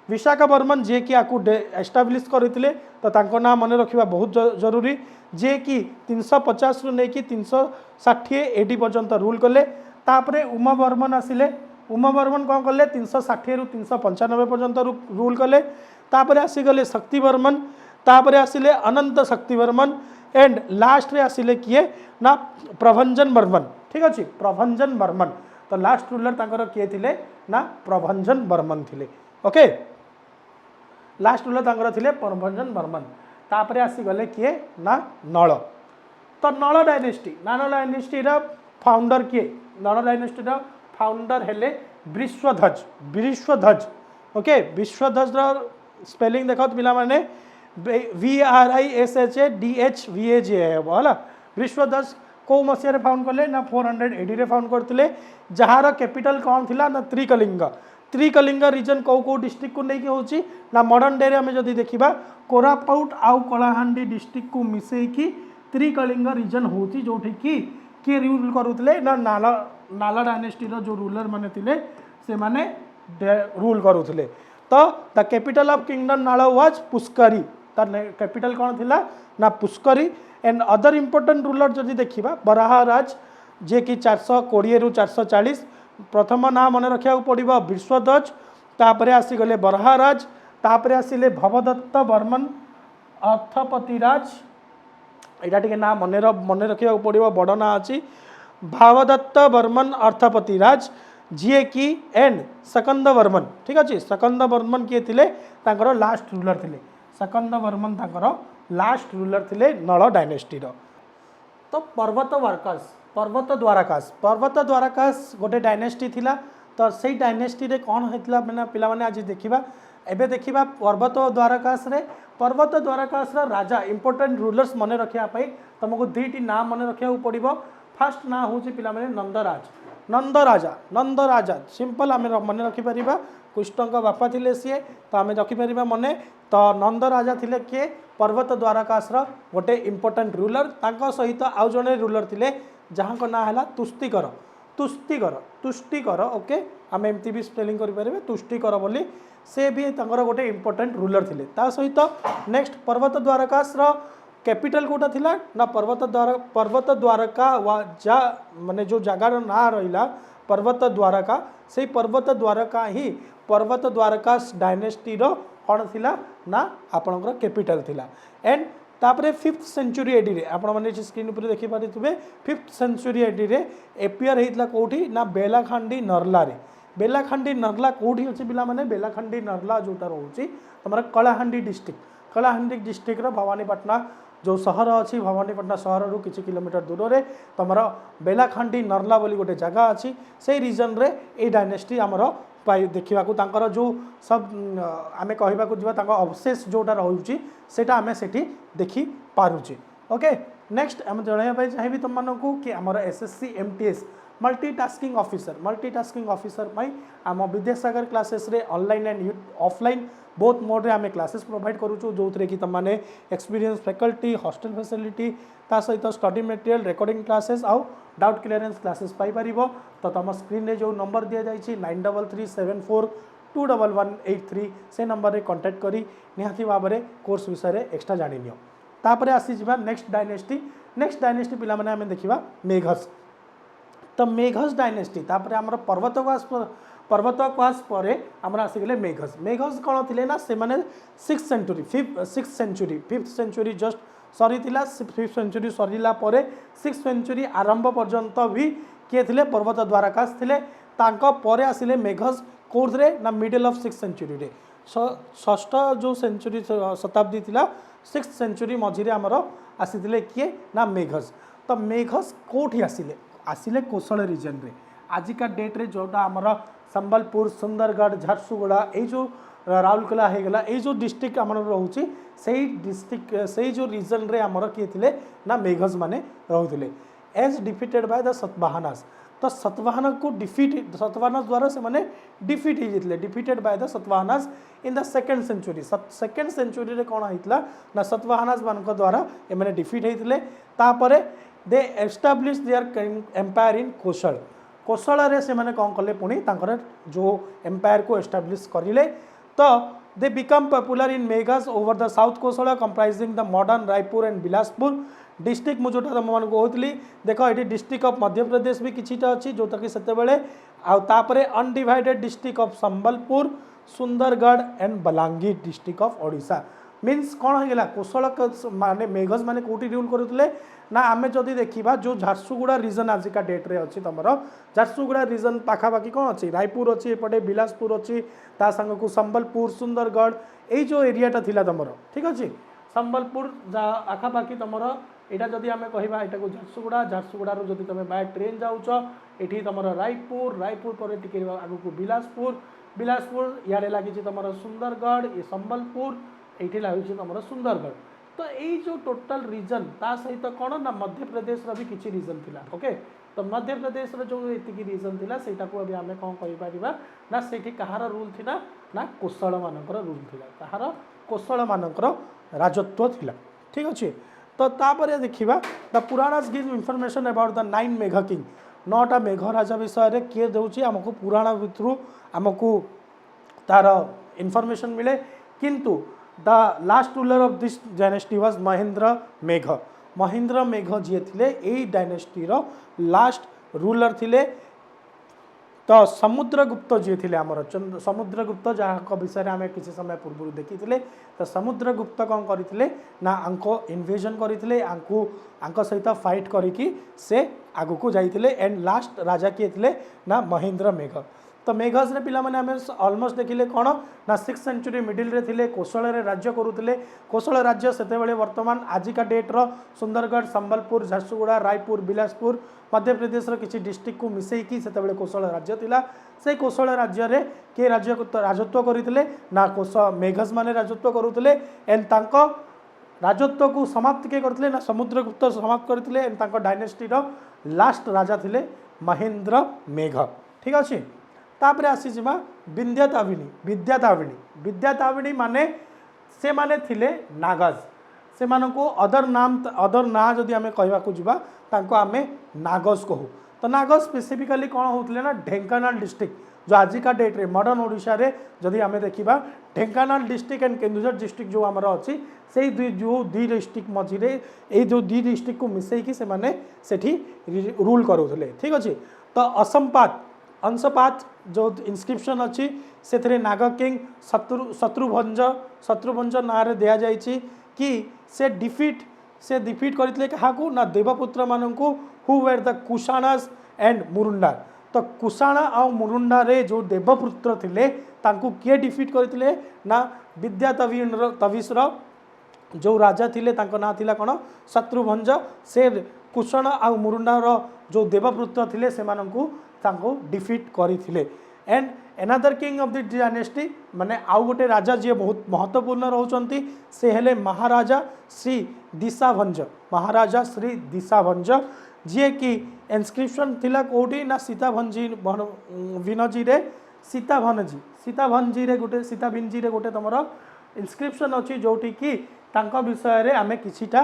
विशाखा वर्मन जे कि आपको एस्टाब्लीश करते तो तांको ना मन रखा बहुत जरूरी जे कि 350 रु नहीं कि 360 एडी पर्यंत रूल कले। तापरे उमा वर्मन आसिले उमा वर्मन कौन कले 360 रु 395 पर्यंत रूल कले। तापरे आसीगले शक्ति वर्मन तापरे आसिले अनंत शक्ति वर्मन एंड लास्ट रे आसिले किए ना प्रभंजन वर्मन ठीक अच्छे प्रभंजन वर्मन। तो लास्ट रूलर तांकर किए थिले ना प्रभंजन वर्मन थिले ओके लास्ट रूलर तांकर थिले प्रभंजन वर्मन। तापरे आसीगले किए ना नल। तो नल डायनेस्टी फाउंडर किए नल डायनेस्टी फाउंडर हेले विश्वध्वज ओके विश्वध्वज स्पेलिंग देखो पिला माने VRISHADHVAJ है विश्वध्वज कौ मसीह फाउंड कले ना 400 AD रे फाउंड करते जार कैपिटल कौन थिला ना त्रिकलिंग रीजन कौ डिस्ट्रिक्ट को लेकिन होची ना मॉडर्न डे आम जदि देखा कोरापुट आउ कलाहांडी डिस्ट्रिक्ट को मिसेकी त्रिकलिंग रीजन होची जोठी कि किए रूल करुले ना नाला डायनेस्टी जो रूलर माने थिले से माने रूल करुले। तो द कैपिटल ऑफ किंगडम नाला वाज पुष्करी कैपिटल कौन थिला ना पुष्करी। एंड अदर इंपोर्टेंट रूलर जदि देखा बराहराज जे कि 420 रु 440 प्रथम ना मन रखा पड़ो विश्वध्वज तापरे आसीगले बराहराज तापरे आसिले भवदत्त वर्मन अर्थपतिराज यहाँ टे ना मन रखा पड़ो बड़ ना अच्छी भावदत्त वर्मन अर्थपतिराज जी कि एंड सकंद वर्मन ठीक अच्छे। सकंद वर्मन किए थे तांकर लास्ट रूलर थे सकंद वर्मन तांकर लास्ट रूलर थे नल डायनेस्टी। तो पर्वत द्वारकाश गोटे डायनेस्टी थिला। तो से डायनेस्टी रे कौन होता मैंने पिला माने आज देखा एबे देखा पर्वत द्वारकाश राजा इंपोर्टेंट रूलर्स मन रखापी तुमको दुईटी ना मन रखा पड़ो। फास्ट ना हूँ पिला माने नंदराजा सिंपल आम मन रखिपर कृष्ण का बापा थिले सी तो आम रखिपर मन। तो नंदराजा थिले किए पर्वत द्वारकाश गोटे इंपोर्टेंट रूलर तांको सहित आउ जड़े रूलर थिले जहाँ को ना है तुष्टिकर ओके आम एमती भी स्पेलिंग करें तुष्टिकर बोली से भी गोटे इंपोर्टेंट रूलर थिले। ता सहित नेक्स्ट पर्वत द्वारकाश कैपिटल कोटा थिला ना पर्वत द्वारका जा माने जो जगार ना रहा पर्वत द्वारका से पर्वत द्वारका ही पर्वत द्वारकाश डायनेस्टी कौन थिला ना आपणकर कैपिटल थिला। एंड तापर 5th सेंचुरी एडी रे आपण माने स्क्रीन ऊपर देखि पारिथिबे 5th सेंचुरी एडी रे एपियर हेतला कोठी ना बेलाखंडी नरला रे बेलाखंडी नरला कोठी अछि पिला माने बेलाखंडी नरला जोटा रहउची हमर कलाहांडी डिस्ट्रिक्ट रो भवानीपटना जो शहर अच्छी भवानीपटना शहर रु किछि किलोमीटर दूर रे तमर बेलाखंडी नरला बोली गोटे जगह अच्छी से रीजन रे ए डायनेस्टी हमर देखा तांकर जो सब आमे कहबा को जीवा तांको अवशेष जोटा रहउची सेटा आमे सेठी देखि पारुची। ओके नेक्स्ट हम जणाया पाई चाहिबी तुम मानको कि हमर एसएससी एमटीएस मल्टीटास्किंग ऑफिसर पाई आम विद्यासागर क्लासेस रे online and offline both mode रे आमे क्लासेस प्रोवाइड करूछु जो थरे कि तमाने एक्सपीरियंस फैकल्टी हॉस्टल फैसिलिटी ता सहित स्टडी मटेरियल रिकॉर्डिंग क्लासेस आउ डाउट क्लियरेंस क्लासेस पाई परिबो। तो तुम स्क्रीन रे जो नंबर दिया जाइछि 9337421183 से नंबर रे कांटेक्ट करी निहाती भाबरे कोर्स विषय रे एक्स्ट्रा जानि नियो। तापरे आसी जिबा नेक्स्ट डायनेस्टी पिला माने हमें देखिबा मेघस। तो मेघस डायनेस्टी तापरे हमर पर्वतक्वास पर आमर आसीगले मेघस कौन थे ना से माने 5th सेंचुरी जस्ट सरी 5th सेंचुरी सरीला परे 6th सेंचुरी आरंभ पर्यंत भी किए थे पर्वत द्वारकास थे तांको परे आसिले मेघस कोर्धरे ना मिडल ऑफ 6th सेंचुरी रे षष्ठ जो सेंचुरी शताब्दी थिला 6th सेंचुरी मझिरे आमर आसीथिले किए ना मेघस। तो मेघस कोठी आसिले कोशल रीजन रे आजिका डेट रे जोटा आमर संबलपुर सुंदरगढ़ झारसुगुड़ा ये जो राउरकेला होगला ये जो डिस्ट्रिक्ट आम रोचे से डिस्ट्रिक्ट से जो रीजन रे आमर किए थे ना मेघस माने रोते as defeated by the Satavahanas. तो सतवाहन को सतवाहनास द्वारा से माने डिफिट हो defeated by the Satavahanas in the second century रे कौन होता ना सतवाहनास मान द्वारा ये डिफिट होते तापरे दे एस्टाब्लिश देयर एम्पायर इन कोशल रे से माने कौन कले पुणी तांकर जो एम्पायर को एस्टाब्लिश करिले। तो they become popular in Meghas over the south Kosala comprising the modern Raipur and Bilaspur district मुझे तुम मान कहती देख ये डिस्ट्रिक्ट ऑफ मध्य प्रदेश भी किछिटा अच्छी जोटा कि सेतेबेले आउे undivided district of Sambalpur Sundargarh and Balangir district of Odisha means कौन होगा कोशल माने मेघस माने कोटी रूल करुले ना आमे जदि देखा जो झारसुगुड़ा रीजन आजिका डेट रे अच्छी तुम झारसुगुड़ा रीजन पाखापाखि कौन अच्छी रायपुर अच्छी एपटे बिलासपुर अच्छी ता संग को संबलपुर सुंदरगढ़ ये जो एरियाटा थिला तुम ठीक अच्छे संबलपुर आखापाखि तुम यहाँ जदि आम कहवा यहाँ को झारसुगुड़ा जदि तुम बाय ट्रेन जाऊच ये तुम रायपुर पर टिके आगु को बिलासपुर इे लगी तुम सुंदरगढ़ ये संबलपुर ये लगे तुम सुंदरगढ़। तो यही जो टोटल रीजन ता सहित कौन ना मध्य प्रदेश भी किसी रीजन थिला। ओके तो मध्य प्रदेश जो ये रीजन थिला सेटा को अभी आम कौन कही ना से कहार रूल थिला ना कोशल मानकर रूल थिला कहार कोशल मानकर राजत्व थिला ठीक अच्छे। तो तापर देखा the Puranas give information about the 9 मेघ किंग 9टा मेघ राजा विषय में किए दूसरी आमको पुराण भितर आमको तार इनफॉरमेशन मिले किंतु the last ruler of this dynasty was Mahendra मेघ जी थे यही डायनेस्टी लास्ट रूलर थिले। तो समुद्रगुप्त जी थे आमर समुद्रगुप्त जहाँ विषय में आम किसी समय पूर्व देखी तो समुद्रगुप्त कौन करते ना आंको इन्वेजन करते आंको सहित फाइट करी से आगु को जाइए एंड लास्ट राजा किए थे ना महेंद्र मेघ। तो मेघस रे पिला माने हमें ऑलमोस्ट देखिले कौन ना 6th सेंचुरी मिडिल रे थिले कोशल रे राज्य करुले कोशल राज्य सेतेबेले वर्तमान आजिका डेट रो सुंदरगढ़ संबलपुर झारसुगुड़ा रायपुर बिलासपुर मध्य प्रदेश रो किसी डिस्ट्रिक्ट को मिसेकी सेतेबेले कोशल राज्य थिला से कोशल राज्य रे के राज्य को राजत्व करथिले ना मेघस माने राजत्व करुले एंड तांको राजत्व को समाप्त के करथिले ना समुद्रगुप्त समाप्त करथिले एंड तांको डायनेस्टी रो लास्ट राजा थिले महेंद्र मेघ ठीक अछि। तापर आसी जिमा विद्याताविणी माने से माने थिले नागज से मानको अदर ना जदि आमे कहबा को जिबा तांको आमे नागज कहू। तो नागज स्पेसिफिकली कौन होतले ना ढेंकानाल डिस्ट्रिक्ट जो आजिका डेट रे मॉडर्न ओडिशा रे जदि आमे देखिबा Dhenkanal district and Keonjhar district जो आमर अच्छी से जो दी डिस्ट्रिक्ट मझिरे ये जो दी डिस्ट्रिक्ट को मिसेकी से माने सेठी रूल करूले ठीक अच्छे। तो अंशपात जो इनस्क्रिप्शन अच्छी से नाग किंग शत्रुभंज ना रे दिया जाइछि कि से डिफिट करते क्या ना देवपुत्र मानक हु वेर द कुशाणास एंड मुरुंडा। तो कुशाणा आ मुरुंडा रे जो देवपुत्र थिले तांकु किए डिफिट करते ना विद्या तविश्र जो राजा थिले तांको ना थिला कौन शत्रुभंज। से कुषण आ मुरुंडार जो देवपुत्र थिले से मानकु तांको डिफिट करथिले। And another king of the dynasty माने आउ गोटे राजा जी बहुत महत्वपूर्ण रहउचंती से हेले महाराजा श्री दिशाभंज। महाराजा श्री दिशाभंज जी कि इनस्क्रिप्शन थिला कोठी ना सीताभंजी विनजी रे सीताभंजी रे गोटे तुमर इनस्क्रिप्शन अच्छी जोटी कि तांका विषय रे आमे किछिटा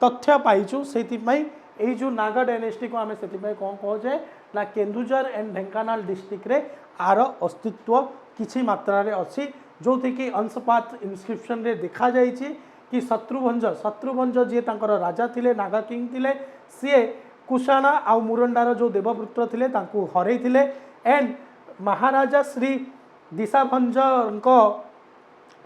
तथ्य पाइछु। सेतिपई एई जो नागा डायनेस्टी को आमे सेतिपई कोन कहजे ना केन्दुझर एंड ढेंकानाल डिस्ट्रिक्ट रे आर अस्तित्व किछि मात्रा रे अछि जोथि कि अंशपात इनस्क्रिप्शन रे देखा जाइछि कि शत्रुभंज जे तांकर राजा थिले नागा किंग थिले सी कुशाणा आ मुरंडार जो देवपुत्र थिले तांकु हरई थिले। एंड महाराजा श्री दिशाभंज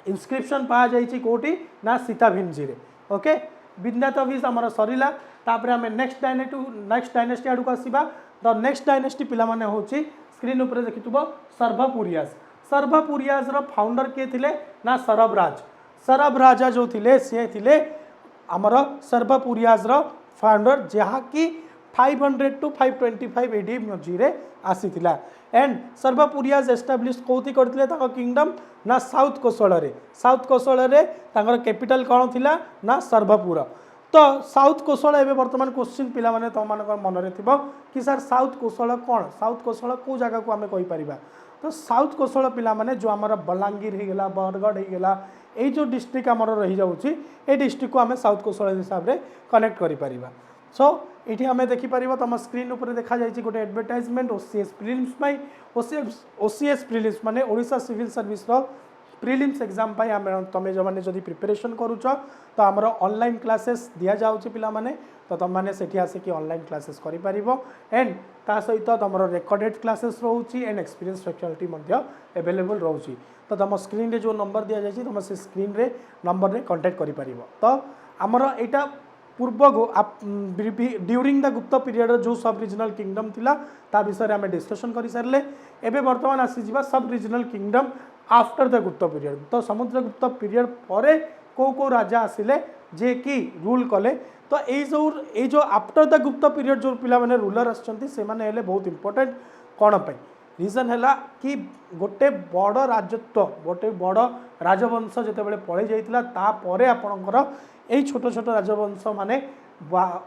इनस्क्रिप्शन पा जाइछि कोठी ना सीताभिंजी रे। ओके विद्यातविष आमर सरीला तापर आमे नेक्स्ट डायनेस्टी आडू को आसीबा। द नेक्स्ट डायनेस्टी पिला माने होछि स्क्रीन ऊपर देखिथुबो सर्वपुरियास। सर्वपुरियास रो फाउंडर के थिले ना सरब राजा जो थिले से थिले आमर सर्वपुरियास रो फाउंडर जहा कि 500 to 525 एडी मझी रे आसीथिला। एंड सर्वपुरियास एस्टाब्लिश कोथि करथिले ताको किंगडम ना साउथ कोसल रे तांकर कैपिटल कौन थिला ना सर्वपुर। तो साउथ कोसल एवं वर्तमान क्वेश्चन पिला माने तुम मान मन रे थिबो कि सर साउथ कोसल कौन साउथ कोसल को जगह को आमे कहि परिबा। तो साउथ कोसल पिला माने जो आमर बलांगीर हो गला बरगढ़ हो गला ये जो डिस्ट्रिक्ट आमर रही जाउची ए डिस्ट्रिक्ट को आमे साउथ कोसल हिसाब रे कनेक्ट करि परिबा। सो ये आम देखिपर तुम स्क्रीन उपर देखा जाइए गोटे advertisement OCS prelims OCS prelims माने Odisha civil service prelims exam तुम जो मैंने जब प्रिपरेशन करुच तो आमर ऑनलाइन क्लासेस दि जाऊँगी पिला माने तो तुम मैंने सेठी आसिक ऑनलाइन क्लासेस करिपार। एंड ता सहित तुम रेकर्डेड क्लासेस रोची एंड एक्सपीरियंस फैकल्टी अवेलेबल रोची। तो तुम स्क्रीन रे जो नंबर दि जाए तुम से स्क्रीन रे नंबर रे कांटेक्ट करिपार। तो आमर एटा पूर्व ड्यूरिंग द गुप्त पीरियड जो सब रिजनल किंगडम थिला ता विषय आम डिस्कसन कर सारे। एबे वर्तमान आसीजा सब रिजनल किंगडम आफ्टर द गुप्त पीरियड। तो समुद्रगुप्त पीरियड पर को राजा आसिले जे कि रूल कले। तो ये जो आफ्टर द गुप्त पीरियड जो पिला माने रूलर आछंती से माने हेले बहुत इंपोर्टेंट कौन पे रिजन है कि गोटे बड़ राजत्व गोटे बड़ राजवंश जिते पलि जाइतिला तापर आपणकर यही छोट छोट राजवंश माने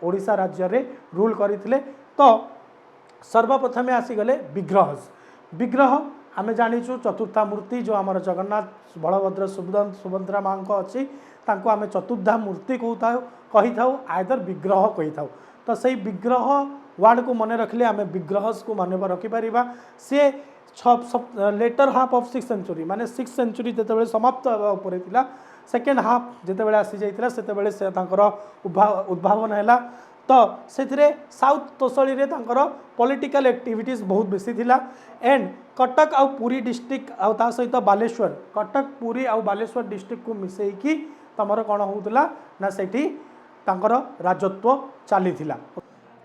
ओडिशा राज्य रे रूल करथिले। तो सर्वप्रथमे आसीगले विग्रह आम जाचु चतुर्था मूर्ति जो आमर जगन्नाथ बलभद्र सुभद्रा माँ अच्छी तांको आम चतुर्धा मूर्ति कही था आयदर विग्रह कही था। तो सही विग्रह वार्ड को मन रखिले आम विग्रह को मन रखिपर। सी later half of 6th century माने 6th सेंचुरी जिते समाप्त होगा थिला सेकेंड हाफ जिते आसी जाइतिला सेतेबेले से तांकर उद्भावन है। तो से साउथ तोसली रे तांकर पॉलिटिकल एक्टिविटीज बहुत बेसी थिला। एंड कटक आउ पुरी डिस्ट्रिक्ट आउ ता सहित बालेश्वर कटक पुरी आउ बालेश्वर डिस्ट्रिक्ट को मिसेकी तमर कौन होउतला ना सेठी तांकर राजत्व चलीथिला।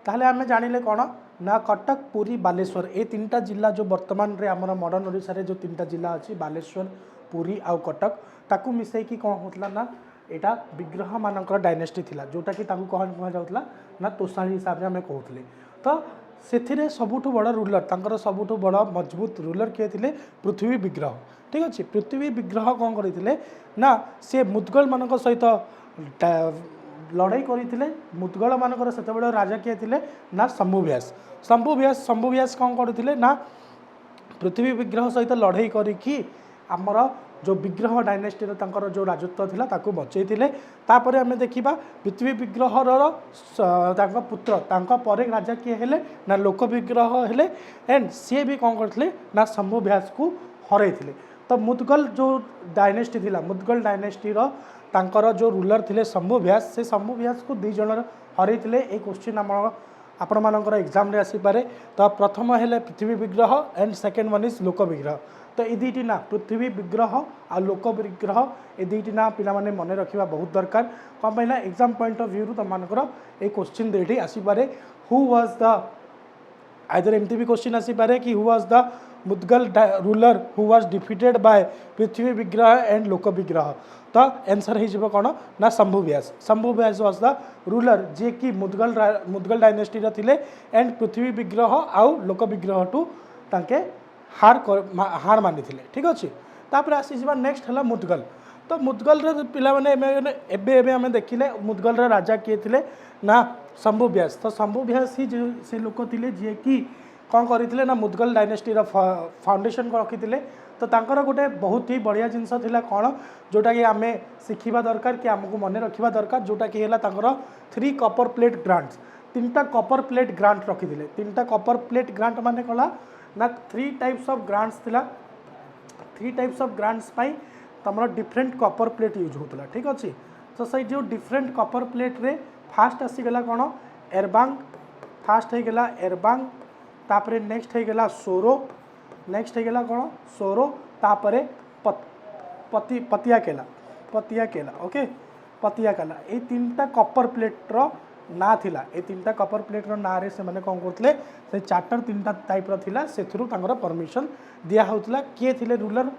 ताहले आमे जानिले कौन ना कटक पुरी बालेश्वर ये 3टा जिला जो वर्तमान रे आमर मॉडर्न ओडिशा रे जो 3टा जिला अच्छी बालेश्वर पुरी आउ कटक ताकू मिसेकी कौन होतला ना एटा विग्रह मानकर डायनेस्टी थिला जोटा कि ताकू कौन कह जाउतला ना तोसाली हिसाब से आम कहते। तो से सबुठु बड़ रूलर तांकर सबुठु बड़ मजबूत रूलर किए थे पृथ्वी विग्रह। ठीक अच्छे पृथ्वी विग्रह कौन करते ना सी मुदगल मान सहित लड़ाई करते। मुदगल मानकर से राजा किए थे ना शंभु व्यास कौन करते ना पृथ्वी विग्रह सहित लड़ाई करी आमर जो विग्रह डायनेस्टी तांकर जो राजत्व थिला ताकू बचैतिले। तापर आमे देखिबा पृथ्वी विग्रह तांका पुत्र तांका परे राजा किए हेले ना लोक विग्रह हेले। एंड सी भी कौन करथिले ना शंभु व्यास को हरैथिले। तो मुदगल जो डायनेस्टी थिला मुदगल डायनेस्टी तांकर जो रूलर थिले शंभु व्यास से शंभु व्यास को 2 जन हरैथिले। ए क्वेश्चन आम आपण मानकर एग्जाम रे आसी पारे। तो प्रथम है पृथ्वी Vigraha and second one is लोक विग्रह। तो ये दुईटी ना पृथ्वी विग्रह आ लोक विग्रह ये दुईटी ना पिला माने मन रखा बहुत दरकार कौन पाइना एग्जाम पॉइंट ऑफ व्यू रू तुम मानकर ये क्वेश्चन दुईटी आसी पारे। हु वाज द आइदर एमती भी क्वेश्चन आसी पारे कि who was the Mudgala ruler who was defeated by Prithvi Vigraha and Loka Vigraha. तो आंसर हो कौन ना Shambhu Vyasa. Shambhu Vyasa was the ruler जे कि मुदगल डायनेस्टी रे एंड पृथ्वी विग्रह आउ लोक विग्रह टू तांके हार मानी थे। ठीक अच्छे तापर आसी नेक्स्ट है मुदगल। तो मुदगल पिला माने आम देखिले मुदगल राजा किए थे ना शंभु व्यास। तो शंभु व्यास ही से लोक थे जी कि कौन करते ना मुदगल डायनेस्टी फाउंडेशन को रखी थे। तो तांकर गोटे बहुत ही बढ़िया जिनस थिला कौन जोटा कि आम शिखा दरकार कि आमको मन रखा दरकार जोटा कि है 3 Kapoor plate grants 3टा Kapoor plate grant रखी थे। 3टा कपर प्लेट ग्रांट माने कला ना 3 टाइप्स ऑफ ग्रांट्स थिला। 3 टाइप्स ऑफ ग्रांट्स पाई तुम डिफरेंट कपर प्लेट यूज होता। ठीक अच्छे तो से जो डिफरेंट कपर प्लेट रे फास्ट आसीगला कौन एरबांग फास्ट होगला एरबांग तापरे नेक्स्ट होगला सोरो नेक्स्ट होगला कौन सोरो तापरे पतिया केला ओके पतिया केला ये 3टा कपर प्लेट्र ना थिला। ये 3टा कपर प्लेट्र ना रे से माने कौन करते से चार्टर 3टा टाइप्र थिला से परमिशन दिया होता। किए थे रूलर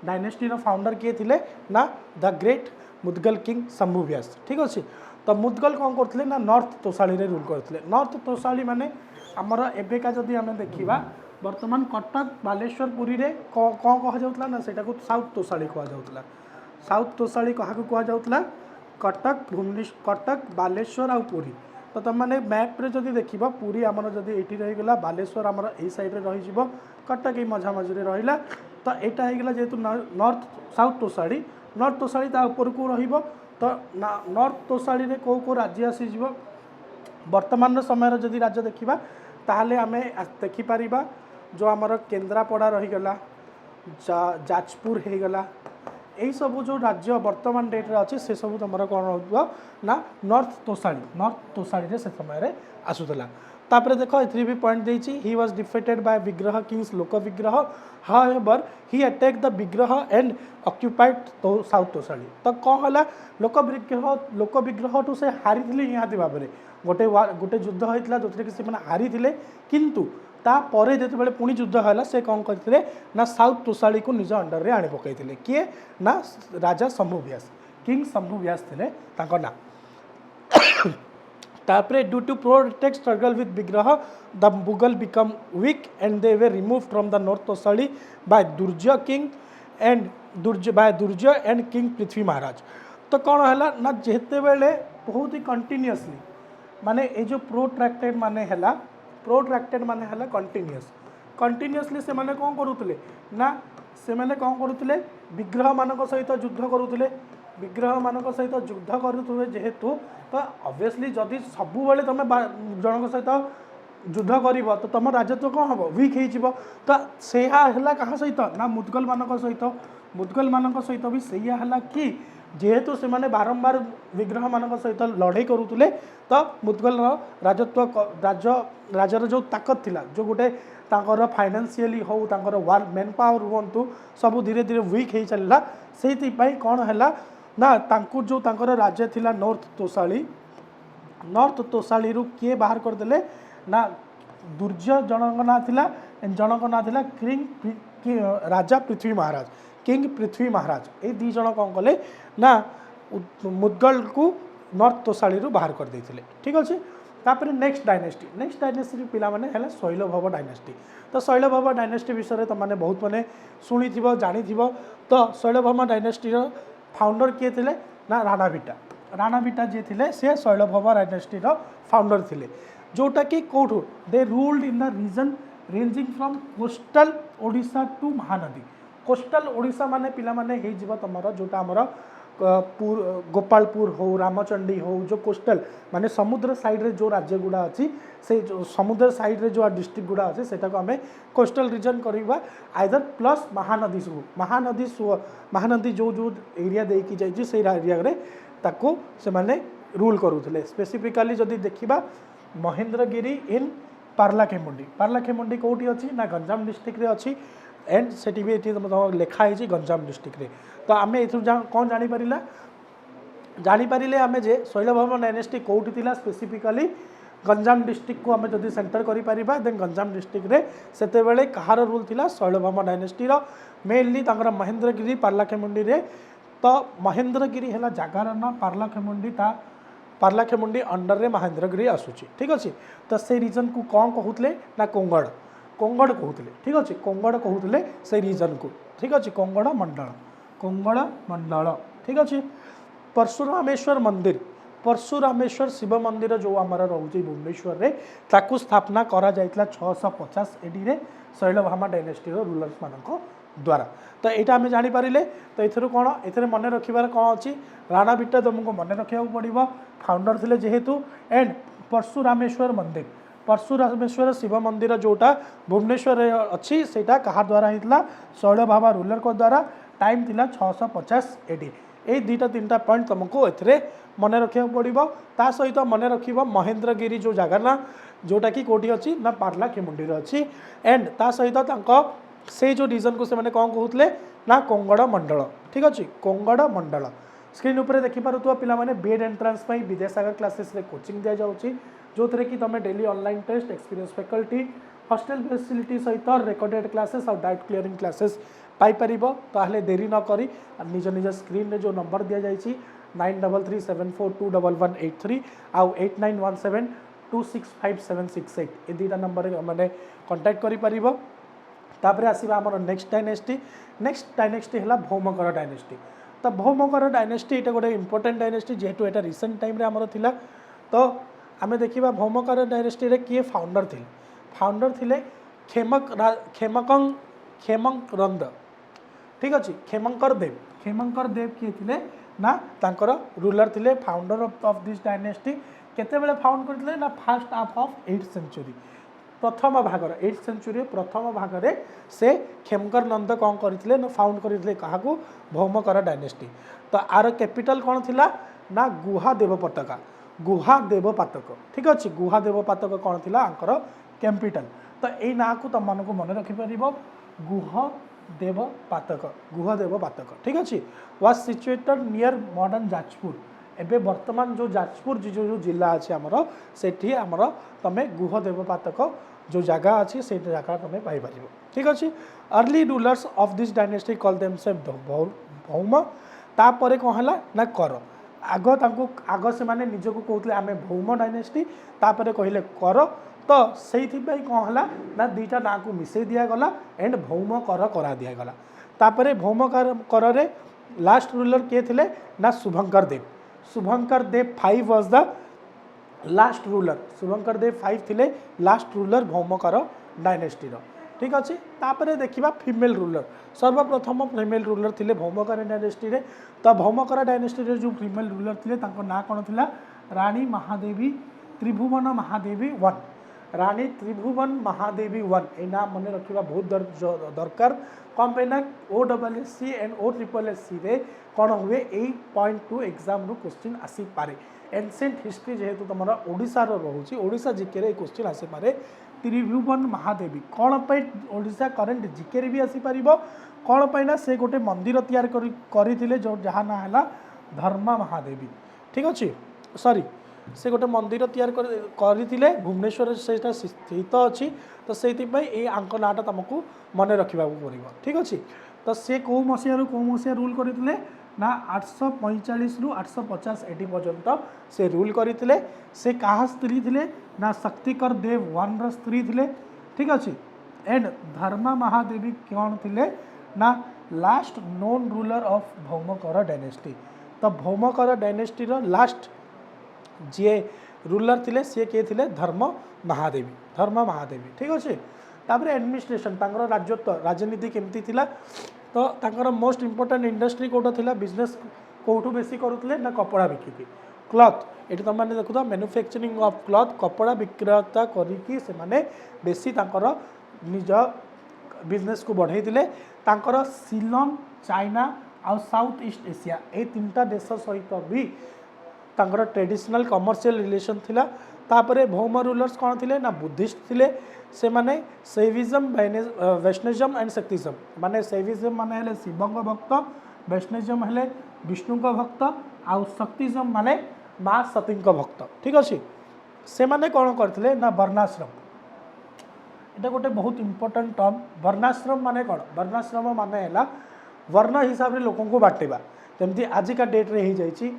डायनेस्टी फाउंडर किए थे ना the great Mudgala king Shambhu Vyasa. ठीक अच्छे तो मुदगल कौन करते ना नॉर्थ तोशाली रे रूल करते। नॉर्थ तोशाली माने आमर एବେका जदि आम देखा बर्तमान कटक बालेश्वर पुरी रे कौन कह जाउतला ना सेटा को साउथ तोशाली कह जाउतला। साउथ तोशाली कहा कह जाउतला कटक भुवनेश्वर कटक बालेश्वर आ पुरी। तो तुम मैंने मैप रे जदि देखा पुरी आमर जदि ये रहीगला बालेश्वर आमर यही सैड्रे रही कटक ये मझा मझे रहा। तो यहाँ होगा जेहेतु north south Toshali north Toshali ऊपर को रहिबो। तो नॉर्थ तोशाली रे को राज्य आसीज वर्तमान समय जदि राज्य देखा ताहले आम देखिपर जो आमर केन्द्रापड़ा रहीगला जाजपुर होगला यही सब जो राज्य वर्तमान डेट रे अच्छे से सब तुम कौन हो ना नॉर्थ तोशाली से समय आसूला। तापर देख ए भी पॉइंट देती ही वाज डिफेटेड बाय विग्रह किंग्स लोक विग्रह हाउएवर ही अटैक द विग्रह एंड ऑक्युपाइड साउथ तोशाली। तो कौन है लोक विग्रह टू से हारी थे निहाती भाव में गोटे युद्ध होता जो कि से हारी थे किंतु तापर जो पुणी युद्ध है से कौन करते ना साउथ तोशाली को निज अंडर में आनी पकई किए ना राजा शंभु व्यास किंग शंभु व्यास थे ना। तापरे due to protect struggle with Vigraha the Mughal become weak and they were remove from the north Toshali by Durjaya and king Prithvi Maharaj. तो कौन है ना जेते बेले बहुत ही कंटिन्यूअसली माने ये जो प्रोट्रैक्टेड माने है कंटिन्यूअसली से माने कौन करुले ना से माने कौन करुले विग्रह मान सहित युद्ध करुले विग्रह मान सहित युद्ध करुवे जेहेतु तो ऑब्वियसली जदि सबु बेले तुम जन सहित युद्ध कर तो तुम राजत्व कौन हम वीक हो। तो से क्या सहित ना मुदगल मान सहित भी सैया है कि जेहेतु से माने बारंबार विग्रह मान सहित लड़ाई करुले तो मुदगल राजत्व राजार जो ताकत थिला जो गोटे तांकर फाइनेंशियली हो तांकर वार मैन पावर हूँ सब धीरे धीरे वीक हो चलला से कौन है ना तांकु जो तांकर राज्य थिला नॉर्थ तोशाली रू किए बाहर करदे ना दुर्जय जनक ना थिला जनक ना थिला किंग राजा पृथ्वी महाराज किंग पृथ्वी महाराज ये 2 जन कौन कले ना मुदगल को नॉर्थ तोशाली रू बाहर कर देथिले। ठीक अच्छे तापर नेक्स्ट डायनेस्टी पिला माने है शैलभव डायनेस्टी। तो शैलभव डायनेस्टी विषय तुम मैंने बहुत मैंने शुणी जानी। तो शैलभव डायनेस्टी फाउंडर किए थे ना राणाभिटा जी थे से शैलभव डायनेस्टी फाउंडर थे जोटा कि कौटू they ruled in the region ranging from coastal Odisha to Mahanadi. Coastal Odisha माने पिला माने हे जीव तमरो जोटा हमर गोपालपुर हो रामचंडी हो जो कोस्टल माने समुद्र साइड रे जो राज्य गुड़ा अच्छी से जो समुद्र साइड रे जो डिस्ट्रिक्ट गुड़ा अच्छे से आम कोस्टल रीजन करवा आइदर प्लस महानदी जो जो एरिया देकी जाइए से एरिया रे ताको से माने रूल करूले। स्पेसिफिकाली जदि देखिबा महेंद्रगिरी इन पार्लाखेमुंडी। पार्लाखेमुंडी कौटी अच्छी ना गंजाम डिस्ट्रिक्ट रे अच्छी एंड सेठी भी लिखाई गंजाम डिस्ट्रिक्ट रे। तो आम ए कौन जानीपर जानीपारे आम जे शैलभामा डायनेस्टी कौटी थिला स्पेसिफिकली गंजाम डिस्ट्रिक्ट को आम जदि सेंटर करें देन गंजाम डिस्ट्रिक्ट रे सेतेबेले कहार रूल थिला शैलभामा डायनेस्टी मेनली महेंद्रगिरी पार्लाखेमुंडी रे। तो महेंद्रगिरी है जगार ना पार्लाखेमुंडी पार्लाखेमुंडी अंडर रे महेंद्रगिरी आसूची ठीक अच्छे। तो से रीजन को कौन कहते ना कोंगड़ कोंगड़ कहते ठीक अच्छे कोंगड़ कहते से रीजन को ठीक अच्छे कोंगड़ मंडल ठीक अच्छे। परशुरामेश्वर मंदिर परशुरामेश्वर शिव मंदिर जो आमर रोचे भुवनेश्वर रे ताकू स्थापना करा जाइतला 650 एडी रे शैलभामा डायनेस्टी रूलर्स मानक द्वारा। तो यहाँ आम जानीपारे तो ये कौन ए मन रखार कौन अच्छी राणा बिट्टा तुमको मन रखा पड़ो फाउंडर थे जेहेतु एंड परशुरामेश्वर मंदिर परशुरामेश्वर शिव मंदिर जोटा भुवनेश्वर अच्छी से क्या द्वारा होता शैलभामा रूलर को द्वारा टाइम थिला 650 एडी। ये दुईटा तीन पॉइंट तुमको ए मन रखा पड़ो ता सहित मन रख महेंद्रगिरी जो जगह ना जोटा कि कौटी अच्छी ना पार्लाखेमुंडी अच्छी एंड ता सहित से जो रीजन को से कौन कहते ना कोंगड़ मंडल ठीक अच्छे कोंगड़ मंडल। स्क्रीन उपर देखिपे पिला माने बीएड एंट्रांस विद्यासागर क्लासेस रे कोचिंग दिया जाउची जो थे कि तुम daily online test experience faculty hostel facility सहित रेकॉर्डेड क्लासेस और डाउट क्लियरिंग क्लासेस पाइपर। ताहले देरी न करी निज निज स्क्रीन रे जो नंबर दिया जाइए 9337421183 आउ 8917265768 ये दुईटा नंबर मैंने कांटेक्ट करिपरिबो। तापर आसीबा हमर नेक्स्ट डायनेस्टी है भौमकर डायनेस्टी। तो भौमकर डायनेस्टी ये गोटे इंपोर्टेंट डायनेस्टी जेहेतु यहाँ रिसेंट टाइम रे हमर थिला। तो आम देखा भौमकर डायनेस्टी रे किए फाउंडर थिले खेमकरंद ठीक अच्छे खेमंकर देव किए थिले ना तांकर रूलर थिले फाउंडर ऑफ दिस डायनेस्टी केतेबेले फाउंड करथिले ना first half of 8th century प्रथम भागर 8th सेंचुरी प्रथम भागर से खेमकर नंद कौन करथिले ना फाउंड करथिले काहाकू भौमकर डायनेस्टी। तो आर कैपिटल कौन थिला ना गुहा देवपातक ठीक अच्छे गुहा देवपातक कौन थिला आंकर कैपिटल। तो यही ना को तुम मानक मन रखिपर गुहा देवपातक ठीक अच्छे was situated near modern Jajpur. एबे वर्तमान जो जाजपुर जो जिला अच्छे आमर सेठी आमर तमें गुह देवपातक जो जगह अच्छी से जगह तुम पाइपर ठीक अच्छे। Early rulers of this dynasty call themselves Bhauma. तापर कौन है ना कर आग से माने निजको कहते आम भौम डायनेस्टी तापर कहले कर। तो से कौन है ना दुईटा ना को मिसई दिगला एंड भौम कर करा दिगला। तापर भौम कर रे लास्ट रूलर किए थे ना शुभंकर देव 5 वाज द लास्ट रूलर शुभंकर देव 5 थिले लास्ट रूलर भौमकर डायनेस्टी ठीक अच्छे। तापर देखा फीमेल रूलर सर्वप्रथम फीमेल रूलर थिले भौमकर डायनेस्टी रे। तो भौमकर डायनेस्टी रे जो फीमेल रूलर थिले तांको ना कौन थिला रानी महादेवी त्रिभुवन महादेवी 1 रानी त्रिभुवन महादेवी 1 ये नाम मन रखा बहुत दरकार कौन पे ना OSSC एंड OSSC रे कौन हुए 8.2 एग्जाम रू क्वेश्चन आसी पारे। एनसेंट हिस्ट्री जेहेतु तुम ओडिशा रोचे ओडिशा जिके रे क्वेश्चन आसी पारे। त्रिभुवन महादेवी कौन पे ओडिशा करेंट जिके रे भी आसी पारिबो कौन पे ना से गोटे मंदिर तैयार करी जो जहाँ ना है धर्मा महादेवी ठीक अच्छे सॉरी से गोटे मंदिर तैयार करते भुवनेश्वर से स्थित अच्छी। तो से आंक नाटा तुमको मन रखा पड़ो ठीक अच्छे। तो सी कौ मसीह रूल करते ना 845 रु 850 एटी पर्यंत से रूल करते। से क्या स्त्री थे ना शक्तिकर देव 1 स्त्री थे ठीक अच्छे। एंड धर्मा महादेवी कौन थे ना last known ruler of Bhaumakara dynasty. तो भौमकर डायनेस्टी लास्ट जी रूलर थिले सी किए थे धर्म महादेवी ठीक अच्छे। तापर एडमिनिस्ट्रेशन राजत्व राजनीति केमती थिला। तो तांकर मोस्ट इंपोर्टेंट इंडस्ट्री कौटा थिला बिजनेस कौटू बेसी करुले ना कपड़ा बिकिकी क्लथ ये तुम मैंने देखु मैन्युफैक्चरिंग ऑफ क्लथ कपड़ा विक्रेता करिकी से माने बेसी तांकर निज बिजनेस को बढ़ाई तांकर सिलोन चाइना आउ साउथ ईस्ट एशिया ये 3टा देश सहित भी तांकर ट्रेडिशनल कमर्शियल रिलेशन थिला। तापरे भौम रूलर्स कौन थिले ना बुद्धिस्ट थिले से माने शैविज्म वैष्णविज्म एंड शक्तिज्म माने शैविज्म माने हेले शिवंग भक्त वैष्णविज्म हेले विष्णु भक्त आउ शक्तिज्म माने माँ सती भक्त ठीक अच्छे से माने कौन करथिले ना वर्णाश्रम এটা गोटे बहुत इंपोर्टेंट टर्म वर्णाश्रम माने कौन वर्णाश्रम माने है वर्ण हिसाब से लोक बांटेबा जमी आजिका डेट्रे हो जाइए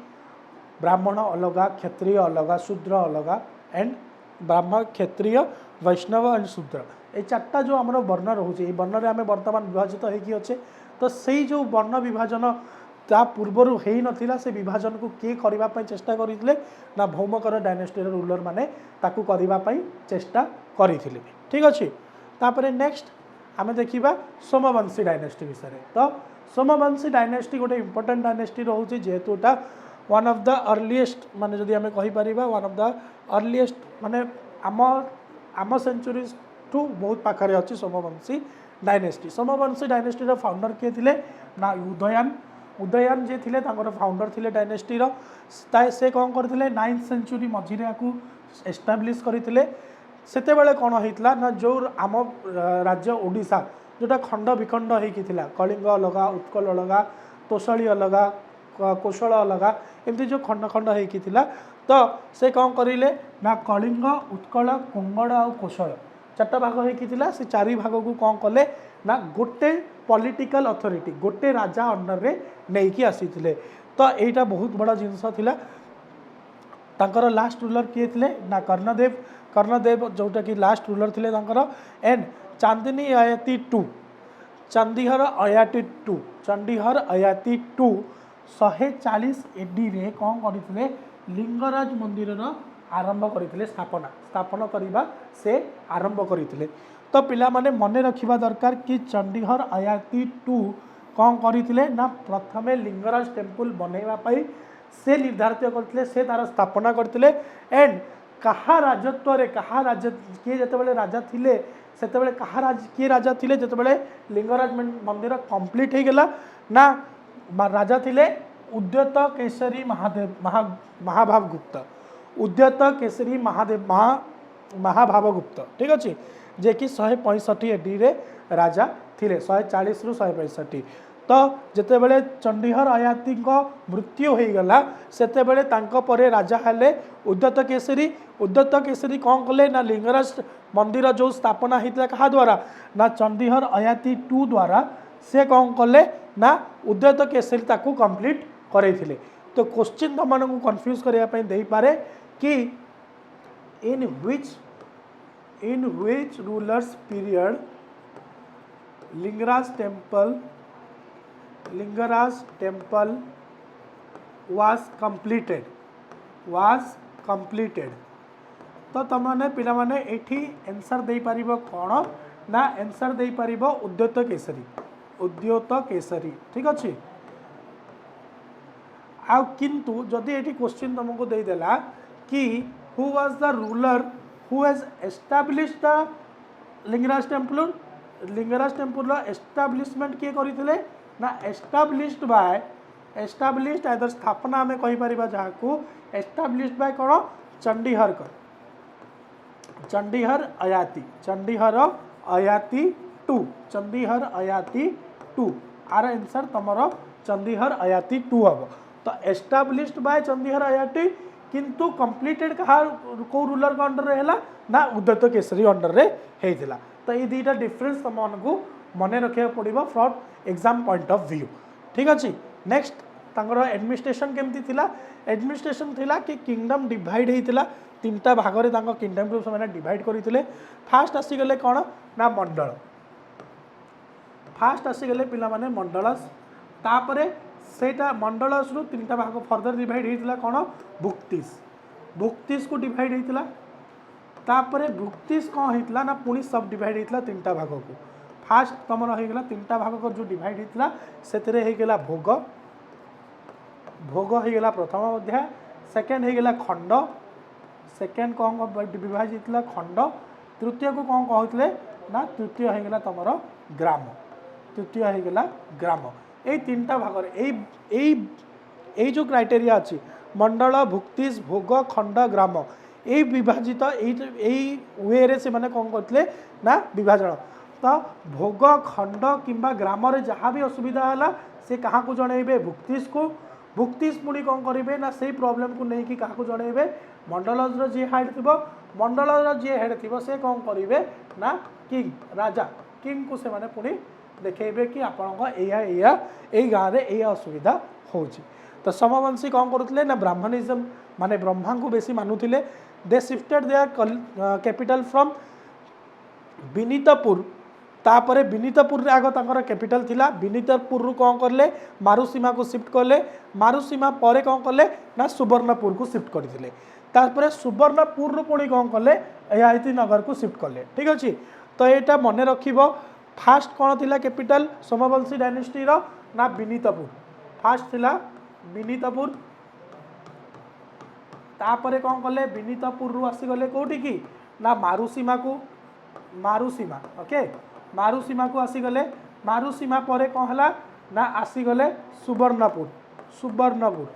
ब्राह्मण अलगा क्षत्रिय अलगा शूद्र अलगा एंड ब्राह्मण क्षत्रिय वैष्णव एंड शूद्र ये चार्टा जो आम वर्ण रोचे वर्ण में आम बर्तमान विभाजित होगी अच्छे तो से जो वर्ण विभाजन ता पूर्वर हो नाला से विभाजन को किए करने चेष्टा करते ना भौमकर डायनेस्टी रूलर माने ताकू करने चेष्टा करते ठीक अच्छे तापर नेक्स्ट आम देखा सोमवंशी डायनेस्टी विषय तो सोमवंशी डायनेस्टी गोटे इंपोर्टेंट डायनेस्टी रोचे जेहेतु वन ऑफ द अर्लीएस्ट माने जदि आम कहीपर वन ऑफ द अर्लीएस्ट माने आम सेंचुरी टू बहुत पाखे अच्छी सोमवंशी डायनेस्टी फाउंडर किए थे ना उदयन जे थिले फाउंडर थिले डायनेस्टी से कौन करते 9th सेंचुरी मझिरे या एस्टाब्लीश करते सेते बेले कौन होता ना जो आम राज्य ओडिशा जोटा खंड विखंड होता कलिंग अलगा उत्कल अलगा तोषाली अलगा कौशल अलगा एमती जो खंड खंड होता तो से कौन करें ना कलिंग उत्कल कुंगड़ आ कौशल 4टा भाग होता से 4 भाग को कौन कले ना गोटे पॉलिटिकल अथॉरिटी गोटे राजा अंडर रे नहीं आसी तो यहाँ बहुत बड़ा जिनस तांकर लास्ट रूलर किए थे ना कर्णदेव जोटा कि लास्ट रूलर थे एंड चांदिनी अयाती टू चंडीहर अयाती टू 140 एडी रे कौन करते लिंगराज मंदिर आरंभ करते स्थापना करने से आरंभ करते तो पिला माने मन रखा दरकार कि चंडीहर अयाती टू कौन करते ना प्रथम लिंगराज टेम्पल बनवाई से निर्धारित करते से तार स्थापना करते एंड कहा राजत्व किए जिते राजा थिले से किए राजा थिले जिते लिंगराज मंदिर कंप्लीट हो गला ना राजा थिले उद्यत केसरी महाभावगुप्त उद्यत केसरी महाभावगुप्त ठीक अच्छे जे कि 165 एडी रे राजा थिले 140 रु 165 तो जिते बड़े चंडीहर अयाती मृत्यु हो गला सेते बेले तांको परे राजा हेले उद्यत केसरी कौन कले ना लिंगराज मंदिर जो स्थापना होता क्या द्वारा ना चंडीहर अयाती टू द्वारा से कौन कले ना उद्यत केसरी ताकू कंप्लीट करे तो क्वेश्चन तुम को कन्फ्यूज करने दे पारे कि in which rulers period Lingaraj temple was completed तो तुमने पिला माने एठी आंसर दे पारिबो कोन ना आंसर दे पारिबो उद्यत केसरी ठीक अच्छे आ किंतु जदि एठी क्वेश्चन तुमको दे देला कि who was the ruler who has established the Lingaraj temple establishment किए करथिले ना एस्टैब्लिश्ड आदर स्थापना आम कहीपर जहाँ को एस्टैब्लिश्ड बाय कौन चंडीहर अयाती टू आर आंसर तुम चंडीहर अयाती टू हम तो एस्टैब्लिश्ड बाय चंडीहर अयाती किंतु कंप्लीटेड कहा को रूलर का अंडर है ना उद्यत केसरी अंडर रे होता तो ये दुईटा डिफरेंस तुमको मन रखा पड़ो from exam point of view ठीक अच्छे नेक्स्ट तांकर एडमिनिस्ट्रेशन केमती थिला एडमिनिस्ट्रेशन थिला कि किंगडम डिवाइड होता 3टा भाग में किंगडम को से डिवाइड करते फास्ट आसीगले कौन ना मंडल फास्ट आसीगले पिला माने मंडलस तापरे सेटा मंडलस रु 3टा भाग फर्दर डिवाइड होता कौन भुक्तिस को डिवाइड होता तापरे भुक्तिस कौन होता ना पुणी सब डिवाइड होता 3टा भाग को फास्ट तुम होगा 3टा भाग को जो डिवाइड होता से भोग होगा प्रथम अध्याय सेकेंड होगा खंड सेकेंड कौन विभाजित खंड तृतीय को कौन कहते ना तृतीय होगा तुम ग्राम तृतीय होगा ग्राम ये 3टा भाग जो क्राइटेरिया अच्छी मंडल भुक्तिस भोग खंड ग्राम यही विभाजित यही वे रे से माने कौन करते ना विभाजन। तो भोग खंड किंबा ग्राम रे जहाँ भी असुविधा है से क्या जनइबे भुक्तिश को भुक्तिश पुणी कौन करेंगे ना से प्रॉब्लम को लेकिन क्या जनइबे मंडल जी हेड थी मंडल जी हेड थी से कौन करेंगे ना किंग राजा किंग को से माने पुणी देखेबे कि आपन गाँव में यह असुविधा हो। तो समवंशी कौन करुले ना ब्राह्मणिज्म माने ब्रह्मा को बेसी मानुले। They shifted their capital from Vinitapura तापर विनीतपुर आग तर कैपिटल थिला विनीतपुर रु कौन करले मारुसीमा को शिफ्ट कले मारुसीमा पर कौन कले ना सुवर्णपुर को शिफ्ट करते तापर सुवर्णपुर रु पुणी कौन कले ययाति नगर को शिफ्ट कले। ठीक अच्छे तो यहाँ मन रखिबो फास्ट कौन थिला कैपिटल सोमवंशी डायनेस्टी रो ना विनीतपुर फास्ट थिला विनीतपुर तापर कौन कले विनीतपुर रु आसीगले कौटी की ना मारुसीमा को मारुसीमा ओके मारुसीमा को आसीगले मारुसीमा पर कौन है ना आसीगले सुवर्णपुर सुवर्णपुर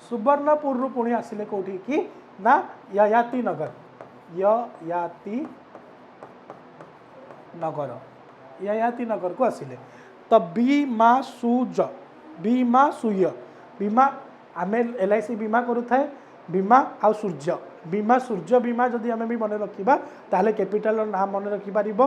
सुवर्णपुर रु पुणी आसिले कौटी की ना ययाति नगर ययाति नगर ययाति नगर को आसिले। तो बीमा सुय बीमा आमे LIC बीमा करूଥାଏ बीमा आ सूर्य बीमा जदि आमे भी मन रखिबा ताले कैपिटल नाम मन रखि पारिबो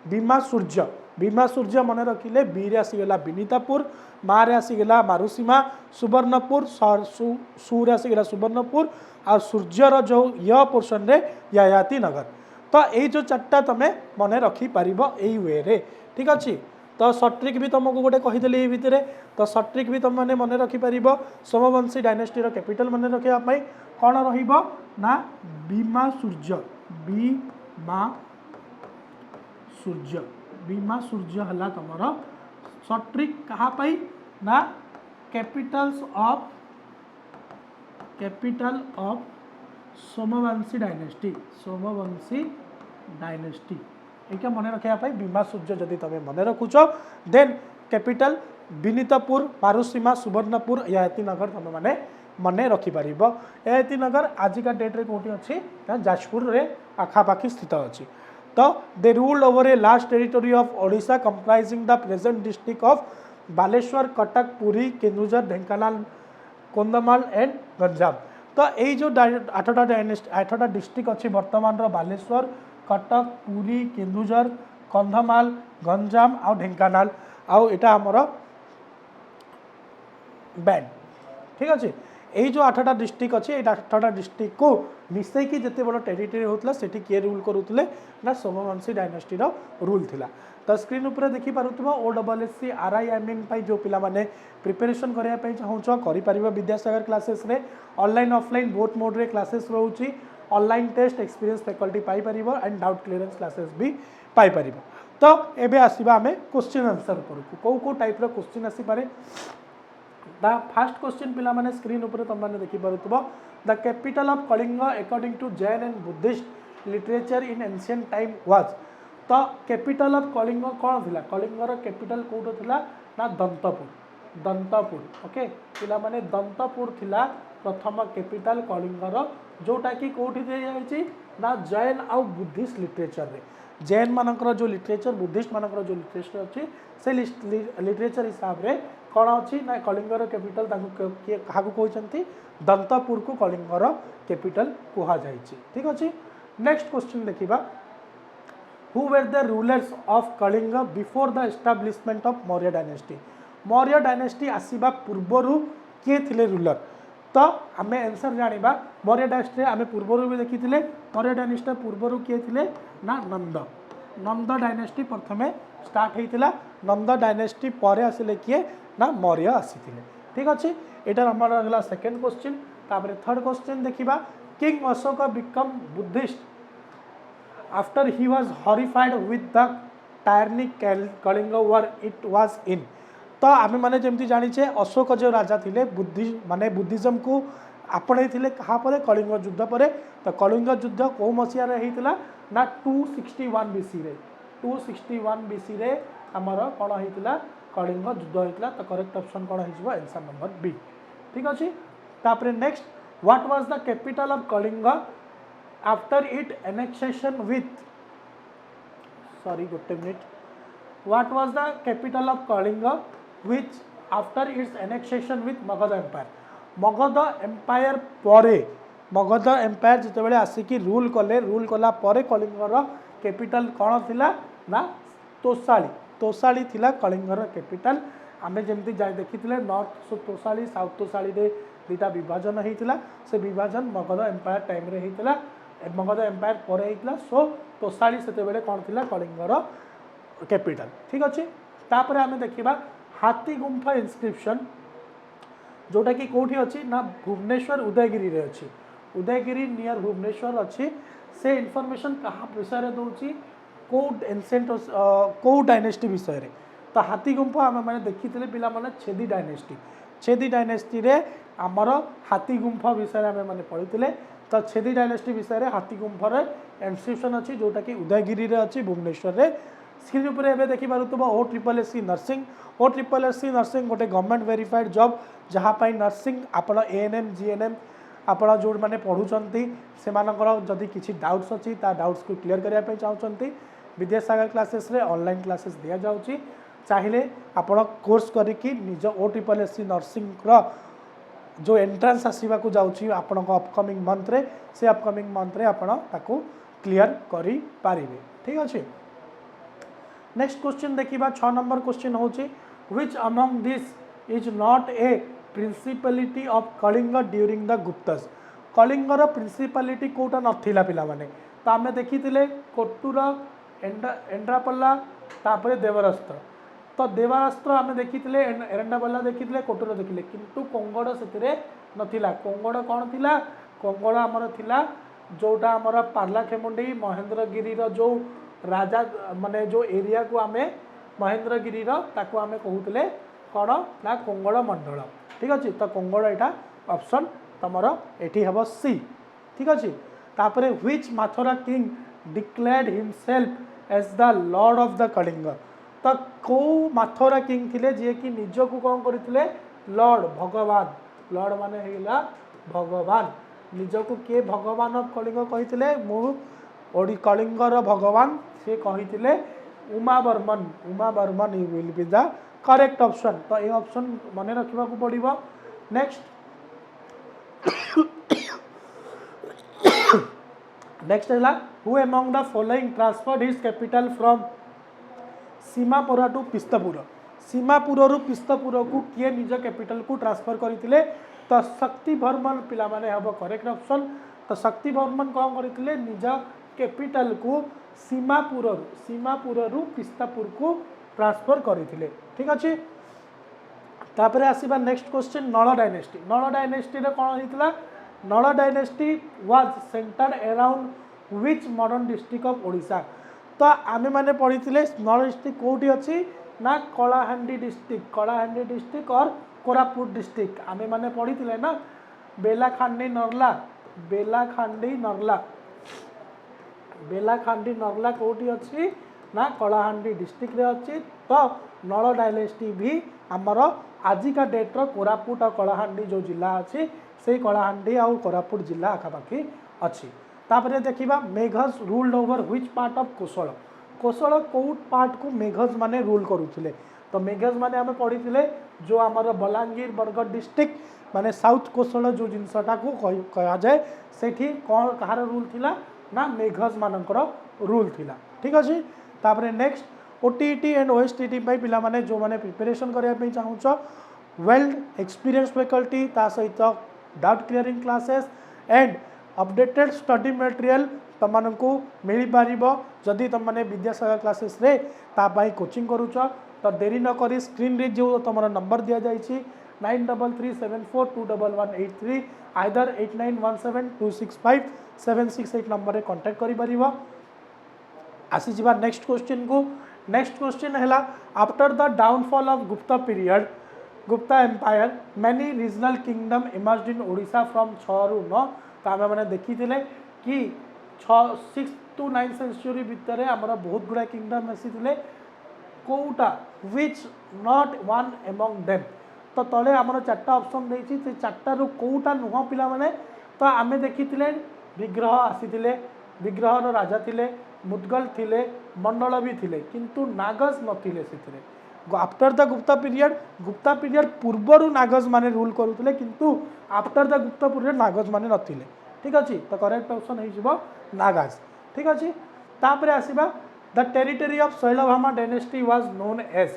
बीमा सूर्य मन रखिले बी रे आसीगला विनीतापुर मा रे आसीगला मारुसीमा सुवर्णपुर सु रे आसीगला सुवर्णपुर आ सूर्यर जो य पोर्शन रे ययाति नगर। तो यही जो चार्टा तमे मन रखि पारिबो एई वे रे। ठीक अच्छे तो सर्ट ट्रिक भी तुमको गोटे कहीदेली ये भितर तो सर्ट ट्रिक भी तुम मैंने मन रखिपर सोमवंशी डायनेस्टी कैपिटल मन रखापी कौन रहा बीमा सूर्य है तुम सर्ट ट्रिक कहापाई ना कैपिटल ऑफ सोमवंशी डायनेस्टी ये मन रखापी बीमा सूर्य जदि तुम मन रखुच देन कैपिटल विनीतपुर मारुसीमा सुवर्णपुर ययाति नगर तुम मैंने मन रखिपर। ययाति नगर आजिका डेट्रे कौटी अच्छी जाजपुर रे आखापाखि स्थित अच्छी। तो दे ruled over a large territory of Odisha comprising the present district of Baleshwar Cuttack Puri Keonjhar Dhenkanal Kandhamal and Ganjam. तो यही जो 8टा डिस्ट्रिक्ट अच्छी बर्तमान बालेश्वर कटक पुरी केन्दुझर कंधमाल गंजाम आ ढेंकानाल आउ एटा हमर बैंड। ठीक अच्छे यही जो 8टा डिस्ट्रिक्ट अच्छे 8टा डिस्ट्रिक्ट को मिसईकी जिते बड़ टेरिटोरी होता से किए रूल करुले ना सोमवंशी डायनेस्टी रूल थिला। तो स्क्रीन उपर देखि पारुथबो OSSC RIMN जो पिला माने प्रिपरेशन करिया पई चाहूछ करि विद्यासागर क्लासेस रे ऑनलाइन ऑफलाइन बोथ मोड रे क्लासेस रहउची ऑनलाइन टेस्ट एक्सपीरियंस फैकल्टी पाई परिबो एंड डाउट क्लियरेंस क्लासेस भी पाई परिबो। तो एबे आसीबा हमें क्वेश्चन आंसर करू को टाइप रो क्वेश्चन आसी पारे। द फर्स्ट क्वेश्चन पिला माने स्क्रीन ऊपर तुम माने देखि पारुथबो the capital of Kalinga according to Jain and Buddhist literature in ancient time was. तो कैपिटल ऑफ कलिंग कौन थिला कलिंगर कैपिटल कोठो थिला ना दंतपुर ओके पिला माने दंतपुर थिला प्रथम कैपिटल कलिंगर जोटा कि कोठी दे जायछि ना जैन आ बुद्धिस्ट लिटरेचर रे जैन मानकर जो लिटरेचर बुद्धिस्ट मानकर जो लिटरेचर अच्छी से लिटरेचर हिसाब रे कौन अच्छी ना कलिंगर कैपिटल क्या कहते दंतपुर को कलिंगर कैपिटल कह जाए। ठीक अच्छे नेक्स्ट क्वेश्चन देखा who were the rulers of Kalinga before the establishment of Maurya dynasty आसीबा पूर्वरु किए थिले रूलर। तो आम आंसर जानिबा मौर्य डायनेस्टी आम पूर्वरु भी देखी मौर्य डायनेस्टी पूर्वरु किए थिले ना नंद डायनेस्टी प्रथमे स्टार्ट होता नंद डायनेस्टी पर आसिले किए ना मौर्य आसी। ठीक अच्छे यहाँ आम रहा सेकेंड क्वेश्चन। तापर थर्ड क्वेश्चन देखा king Ashoka become Buddhist after he was horrified with the tyrannic Kalinga war it was in. तो आम मैंने जमी जाचे अशोक जो राजा थे माने बुद्धिज्म को आपणे क्या कलिंग युद्ध पर। तो कलिंग युद्ध कौ मसीह होता ना 261 BC रे 261 BC रे आमर कौन होता कलिंग युद्ध होता। तो करेक्ट ऑप्शन कौन हो आंसर नंबर बी ठीक अच्छे। तापर next what was the capital of Kalinga after it annexation with sorry गोटे minute what was the capital of Kalinga which after its annexation with Magadha empire Magadha empire परे मगध एम्पायर जितेबाला आसिकी रूल कले रूल कला परे कलिंगर कैपिटल कौन थिला ना तोसाली तोसाली थिला कलिंगर कैपिटल आमे जेमती जाय देखिथिले नॉर्थ तोसाली साउथ तोसाली रे दुटा विभाजन होइतिला से विभाजन मगध एम्पायर टाइम रे होइतिला मगध एम्पायर परे होइतिला सो तोसाली सेतेबेले कौन थिला कलिंगर कैपिटल ठीक अच्छे। तापर आमे देखिबा हाथी गुंफा इनस्क्रिप्शन जोटा कि कौटी अच्छी ना भुवनेश्वर उदयगिरी रे अच्छी उदयगिरी नियर भुवनेश्वर अच्छी से इनफॉरमेशन कहाँ विषय दूसरी कौ एनसेंट कौ डायनेस्टी विषय रे तो हाथी गुंफा आम मैंने देखी पिला माने छेदी डायनेस्टी रे आमर हाथी गुंफा विषय आम मैंने पढ़ी तो छेदी डायनेस्टी विषय रे हाथी गुंफार इनस्क्रिप्शन अच्छी जोटा कि उदयगिरी रे अच्छी भुवनेश्वर रे स्क्रीन उपर एवं देखिपुव OSSC नर्सिंग OSSC नर्सिंग गोटे गवर्नमेंट वेरीफाइड जॉब जहाँपाई नर्सिंग आपण ANM GNM आपण जो मैंने पढ़ुंट से जदि किसी डाउट्स अच्छी डाउट्स को क्लीयर करने चाहते विद्यासागर क्लासेस रे ऑनलाइन क्लासेस दि जाऊँगी चाहिए आपण कोर्स करके निज OSSC नर्सिंग जो एंट्रांस आसवा जाऊँगी आपण अपकमिंग मंथ रे से अपकमिंग मंथ रे आपण ताकू क्लीयर करि पारिबे ठीक अच्छे। नेक्स्ट क्वेश्चन देखिबा 6 नंबर क्वेश्चन होची which among this is not a principality of Kalinga during the Guptas कलिंगर प्रिंसिपलिटी कोटा नथिला पिला माने तो आमे देखिथिले कोटुर एंड्रापल्ला तापरे देवरास्त्र तो देवरास्त्र आमे देखिथिले एरंडापल्ला देखिथिले कोटुर देखिले किंतु कोंगड़ सेतिरे नथिला कोंगड़ कोन थिला कोंगड़ हमर थिला जोटा हमर पार्लाखेमुंडी महेंद्रगिरी रो जो राजा माने जो एरिया को आमे महेंद्रगिरी ताकू आमे कहूतले कौन ना कोंगड़ मंडल ठीक अच्छे तो कोंगड़ यहाँ ऑप्शन तुमर एटी हम सी ठीक अच्छे। तापर which Mathara king declared himself as the lord of the Kalinga तो कौ माथुरा किंग थिले जे कि निजको कौन करथिले लॉर्ड भगवान लॉर्ड माने हेला भगवान निजको किए भगवान ऑफ कलिंग कहिथिले मु ओडी कलिंगर भगवान से कहिथिले Uma Varman you will be the correct option तो ये ऑप्शन मन रखा पड़ो। नेक्स्ट नेक्स्ट है who among the following transferred his capital from Simapura to Pishtapura Simapura रु पिस्तपुर को किए निज कैपिटल को ट्रांसफर करते तो शक्ति बर्मन पिला माने हम करेक्ट ऑप्शन तो शक्ति बर्मन कौन करते निज कैपिटल को सीमापुर रु पिस्तपुर को ट्रांसफर करते ठीक अच्छे। तापर आसवा नेक्स्ट क्वेश्चन नल डायनेस्टी रे कौन होता Nala dynasty was centered around which modern district of Odisha तो आमे माने पढ़ी नल डिस्ट्रिक्ट कौटी अच्छी ना कलाहांडी डिस्ट्रिक्ट और कोरापुट डिस्ट्रिक्ट आमे माने पढ़ी ना बेलाखांडी नरला कौटी अच्छी ना कलाहांडी डिस्ट्रिक्ट रे अच्छी तो नल डायनेस्टी भी आमर आजिका डेट्र कोरापुट और कलाहांडी जो जिला अच्छी से कलाहांडी और कोरापुट जिला आखापाखि अच्छी। तापर देखिबा Meghas ruled over which part of Kosala कौ पार्ट को मेघस माने रूल करुथिले तो मेघस माने आमे पढ़ी जो आमर बलांगीर बरगढ़ डिस्ट्रिक्ट माने साउथ कोशल जो जिनसटा को कहा जाए सेठी कौन कहार रूल थिला ना मेघस मानकर रूल थिला ठीक अच्छे। तापर नेक्स्ट OTET एंड OSTET पिला माने जो माने प्रिपरेशन करने चाहूँ वेल्ड एक्सपीरियंस फैकल्टी ता सहित doubt clearing classes and updated study material तुमको मिल पार जदि तुम मैंने विद्यासागर क्लासेस रे तापाई कोचिंग करुच तो देरी न करी स्क्रीन रे जो तुम नंबर दि जाइए 9337421183 आइदर 8917265768 नंबर रे कांटेक्ट करि परिबो। आसी जिबा नेक्स्ट क्वेश्चन को नेक्स्ट क्वेश्चन है after the downfall of Gupta empire many regional kingdom emerged in Odisha from 6 रु 9 तो आम मैंने देखी कि 6 to 9 सेंचुरी भितर आमर बहुत गुड़ा किंगडम आसी कौटा which not one among them तो तले आमर चार्टा ऑप्शन देछि से चार्टा रु कोटा नुह पिला माने तो आमे देखिथिले विग्रह आसीथिले विग्रहर राजा थिले मुदगल थिले मंडल भी थिले किंतु Nagaj नथिले सेथिरे after the Gupta period पूर्वर Nagaj माने रूल करुथिले किंतु after the Gupta period Nagaj माने नथिले ठीक अछि तो करेक्ट ऑप्शन हे जिवो नागाज ठीक अछि तापरे आसीबा the territory of Shailabhava dynasty was known as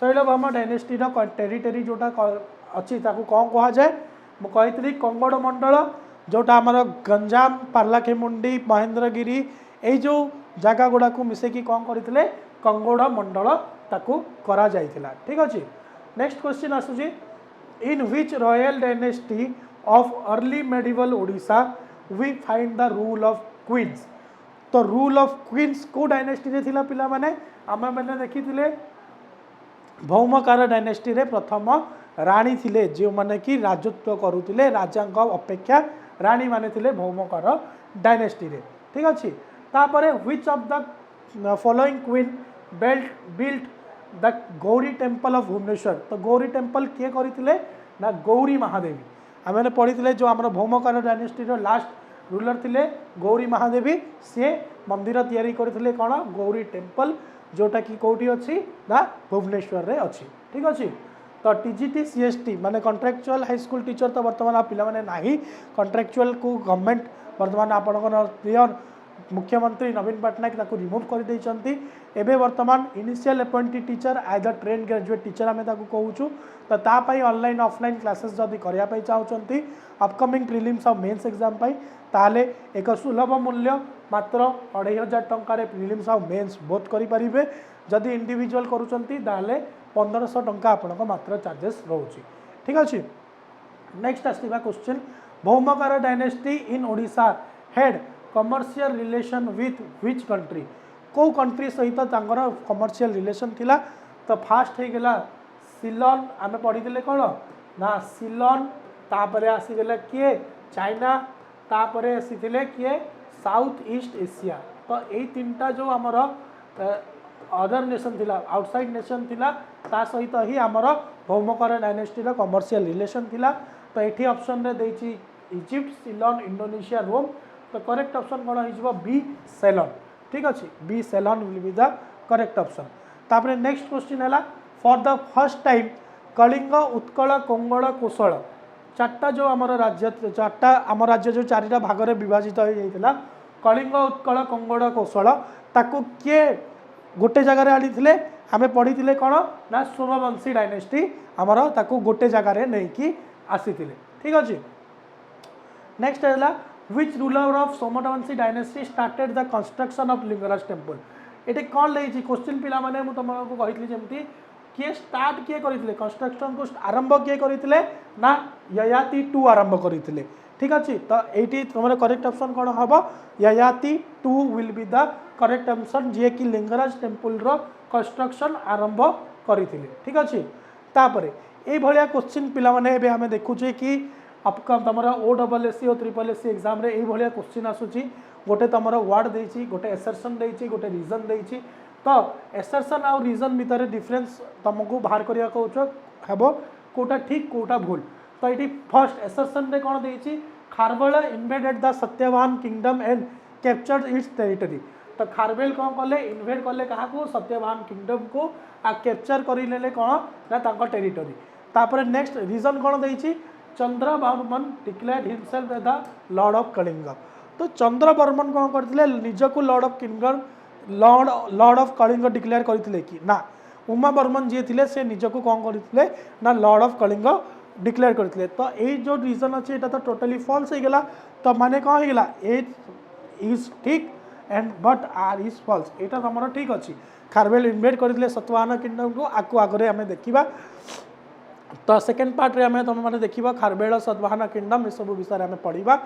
Shailabhava dynasty रो टेरिटरी जोटा अछि ताकू कोन कहा जाय मु कहितली कंगड़ मंडल जोटा हमर गंजाम पार्लाखेमुंडी महेंद्रगिरी ए जो जगह गुड़ा को मिसे की कोन करथिले कंगड़ मंडल ताकू करा जायतिला ठीक अछि नेक्स्ट क्वेश्चन आसुजी in which royal dynasty of early medieval Odisha we find the rule of queens तो रूल ऑफ क्वींस को डायनेस्टी रे थिला पिला माने आमे माने देखिथिले भौमकार डायनेस्टी रे प्रथम रानी थिले जो माने की राजत्व करुथिले राजा अपेक्षा रानी माने थिले भौमकार डायनेस्टी रे ठीक अछि तापरे which of the following queen built the Gauri temple of Bhubaneswar तो गौरी टेम्पल किए करिथिले ना गौरी महादेवी आमे पढ़ी जो आम भौमकार डायनेस्टी रो लास्ट रूलर थिले गौरी महादेवी से मंदिर तैयारी करथिले कोन गौरी टेम्पल जोटा कि कोठी अछि ना भुवनेश्वर रे अछि ठीक अछि तो टीजीटी सीएसटी माने कॉन्ट्रैक्चुअल हाई स्कूल टीचर तो वर्तमान पिला माने नाही कॉन्ट्रैक्चुअल को गवर्नमेंट वर्तमान आपनकर प्रिय मुख्यमंत्री नवीन पटनायक ताको रिमूव कर देइचंती एबे वर्तमान initial appointed teacher either train graduate teacher आमे ताको कहूछु तो ता पई ऑनलाइन ऑफलाइन क्लासेस जदी करिया पई चाहउचंती अपकमिंग प्रीलिम्स और मेंस एग्जाम पई ताले एक सुलभ मूल्य मात्र 2500 टंका रे प्रीलिम्स और मेंस बोथ करि परिबे जदी इंडिविजुअल करूचंती ताले 1500 टंका आपनको मात्र चार्जेस रहउची ठीक अछि नेक्स्ट आसीबा question Bhaumakara dynasty in Odisha had commercial relation with which country को कंट्री सहित तांगर कमर्शियल रिलेशन थिला तो फास्ट हे गेला सिलोन आमे पढ़ी दिले कोन ना सिलोन तापरे आसी गेला किए चाइना तापरे आसीथिले किए साउथ ईस्ट एशिया तो एई तीनटा जो हमर अदर नेशन थिला आउटसाइड नेशन थिला ता सहित ही हमर भौमकर डायनेस्टी रो कमर्शियल रिलेशन थिला तो एठी ऑप्शन रे देछि इजिप्ट सिलोन इंडोनेशिया रोम तो करेक्ट ऑप्शन कौन हो बी सेलन ठीक अच्छे B Ceylon will be the correct option तापरे नेक्स्ट क्वेश्चन है for the first time Kalinga Utkal Kongoda Kosala चार्टा जो आम राज्य चार्टा आम राज्य जो चारिटा भाग में विभाजित हो जाता कलिंग उत्कल कोंगल कौशल ताकू किए गोटे जगार आनी आमे पढ़ी कौन ना सोमवंशी डायनेस्टी आमर ताकू गोटे जगार नहीं कि आसी ठीक अच्छे नेक्स्ट है Which ruler of Somavanshi dynasty started the construction of Lingaraj temple? ये कौन लेछि क्वेश्चन पिला माने मु तुमको कहितली जेमती किए स्टार्ट किए करितले कंस्ट्रक्शन को आरंभ किए करितले ना ययाति 2 आरंभ करितले ठीक अछि तो एटी तुमरे करेक्ट ऑप्शन कोन हबो Yayati 2 will be the correct option जे कि लिंगराज टेम्पल रो कंस्ट्रक्शन आरंभ करितले ठीक अछि तापरे ए भलिया क्वेश्चन पिला माने एबे हमें देखु जे कि अपकम तमरा OSSC और SSC एग्जाम रे एई भलिया क्वेश्चन आसुची गोटे तमरा वर्ड देछि गोटे एसर्शन देछि गोटे रीजन देछि तो एसर्शन और रीजन भितर डिफरेंस तुमको बाहर करिया कहउछ हेबो कोटा ठीक कोटा भूल तो एटी फर्स्ट एसर्शन रे कोन देछि Kharavela invaded the Satyavan kingdom and captured its territory तो खारवेल कोन कले इन्वेड कले कहा को सत्यवान किंगडम को आ कैप्चर करि लेले कोन ना तांको टेरिटरी तापर नेक्स्ट रीजन कोन देछि Chandravarman declared himself as the lord of Kalinga तो चंद्रवर्मन कौन करथिले निजको lord of kingdom lord of Kalinga declare करथिले कि ना उमावर्मन जी थिले से निजको कौन करथिले ना लॉर्ड ऑफ कलिंग डिक्लेयर करथिले तो ए जो रीजन अछि एटा तो टोटली फॉल्स हे गेला तो माने कौन हे गेला ए इज ठीक and but R is false एटा हमर ठीक अछि खारवेल इन्वेड करथिले सतवाहन किंगडम को आकु आगरे हमें देखिबा तो सेकेंड पार्ट रे हमें तुम मैंने देखा खारवेल सतवाहन किंगडम ये सब विषय में पढ़ा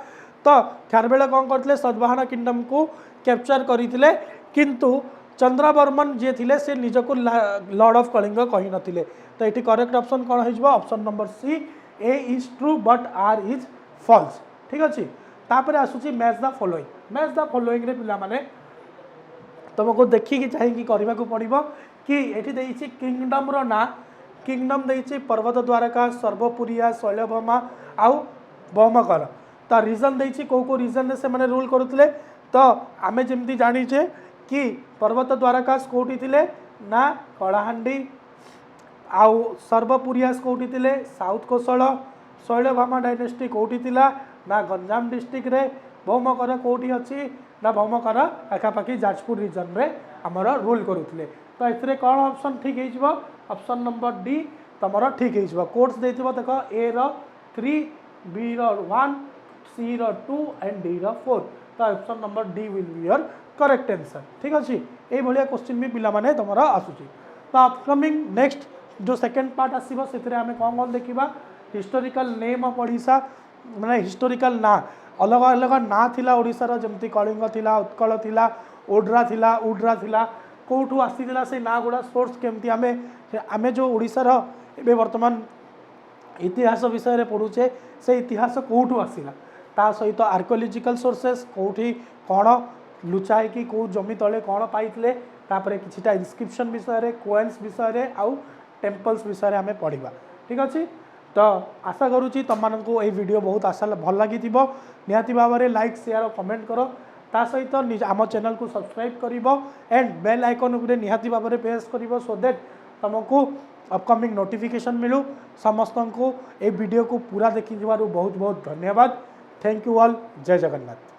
तो खारवेल कौन करते सतवाहन किंगडम को कैप्चर करते किंतु चंद्रवर्मन जी थे से निजको लॉर्ड ऑफ कलिंग कही नथिले तो ये करेक्ट ऑप्शन कौन हो option number C A is true but R is false ठीक अच्छे तापर आसूसी मैच द फॉलोइंग रे पिला माने तुमको देखिकी चाहिए करने को पड़ो कि ये किंगडम रो ना किंगडम देछि पर्वत द्वारका सर्वपुरिया शैलभमा आउ बमकर तो रीजन देछि को रीजन से माने रूल करुले तो आमे जेमती जानिचे कि पर्वत द्वारका कोठी थिले ना कलाहांडी आउ सर्वपुरियास कोठी थिले साउथ कोसल शैलभामा डायनेस्टी कोठी थिला ना गंजाम डिस्ट्रिक्ट रे भौमकर कोठी अछि ना भौमकर आखापाखी जाजपुर रीजन रे हमर रूल करुले तो एथरे कौन ऑप्शन ठीक हो ऑप्शन नंबर डी तमर ठीक हो कोड्स देथिबो देख A row 3 B row 1 C row 2 and D row 4 तो option number D will be your correct answer ठीक अच्छे ये भाया क्वेश्चन भी पिला तुम आसूँ तो अपकमिंग नेक्स्ट जो सेकेंड पार्ट आसो से कौन कौन देखा हिस्टोरिकल नेम ऑफ ओडिशा माने हिस्टोरिकल ना अलग अलग ना थिला ओडिशार जमती कलिंग थिला उत्कल थिला ओड्रा थिला उड्रा थिला कौटू आसीला से ना गुड़ा सोर्स केमती आमे आमे जो ओडिशार एबे वर्तमान इतिहास विषय पढ़ुचे से इतिहास कौटू आसीला ता सहित आर्कोलॉजिकल सोर्सेस कौटी कौन लुचाई कि कौ जमी तले कौन पाइले तापरे किछिटा इनस्क्रिप्शन विषय रे कोएन्स विषय रे आउ टेम्पल्स विषय रे आमे पढ़िबा ठीक अछि तो आशा करूची तुम मानकु ए वीडियो बहुत आशा भल लगी निहाती भाव में लाइक शेयर और कमेंट करो ता सहित आम चैनल को सब्सक्राइब करिवो एंड बेल आइकन उपरे निहाती भाव में प्रेस करिवो सो दैट तुमको अपकमिंग नोटिफिकेशन मिलू समस्त को ए वीडियो को पूरा देखि बहुत बहुत धन्यवाद थैंक यू ऑल जय जगन्नाथ।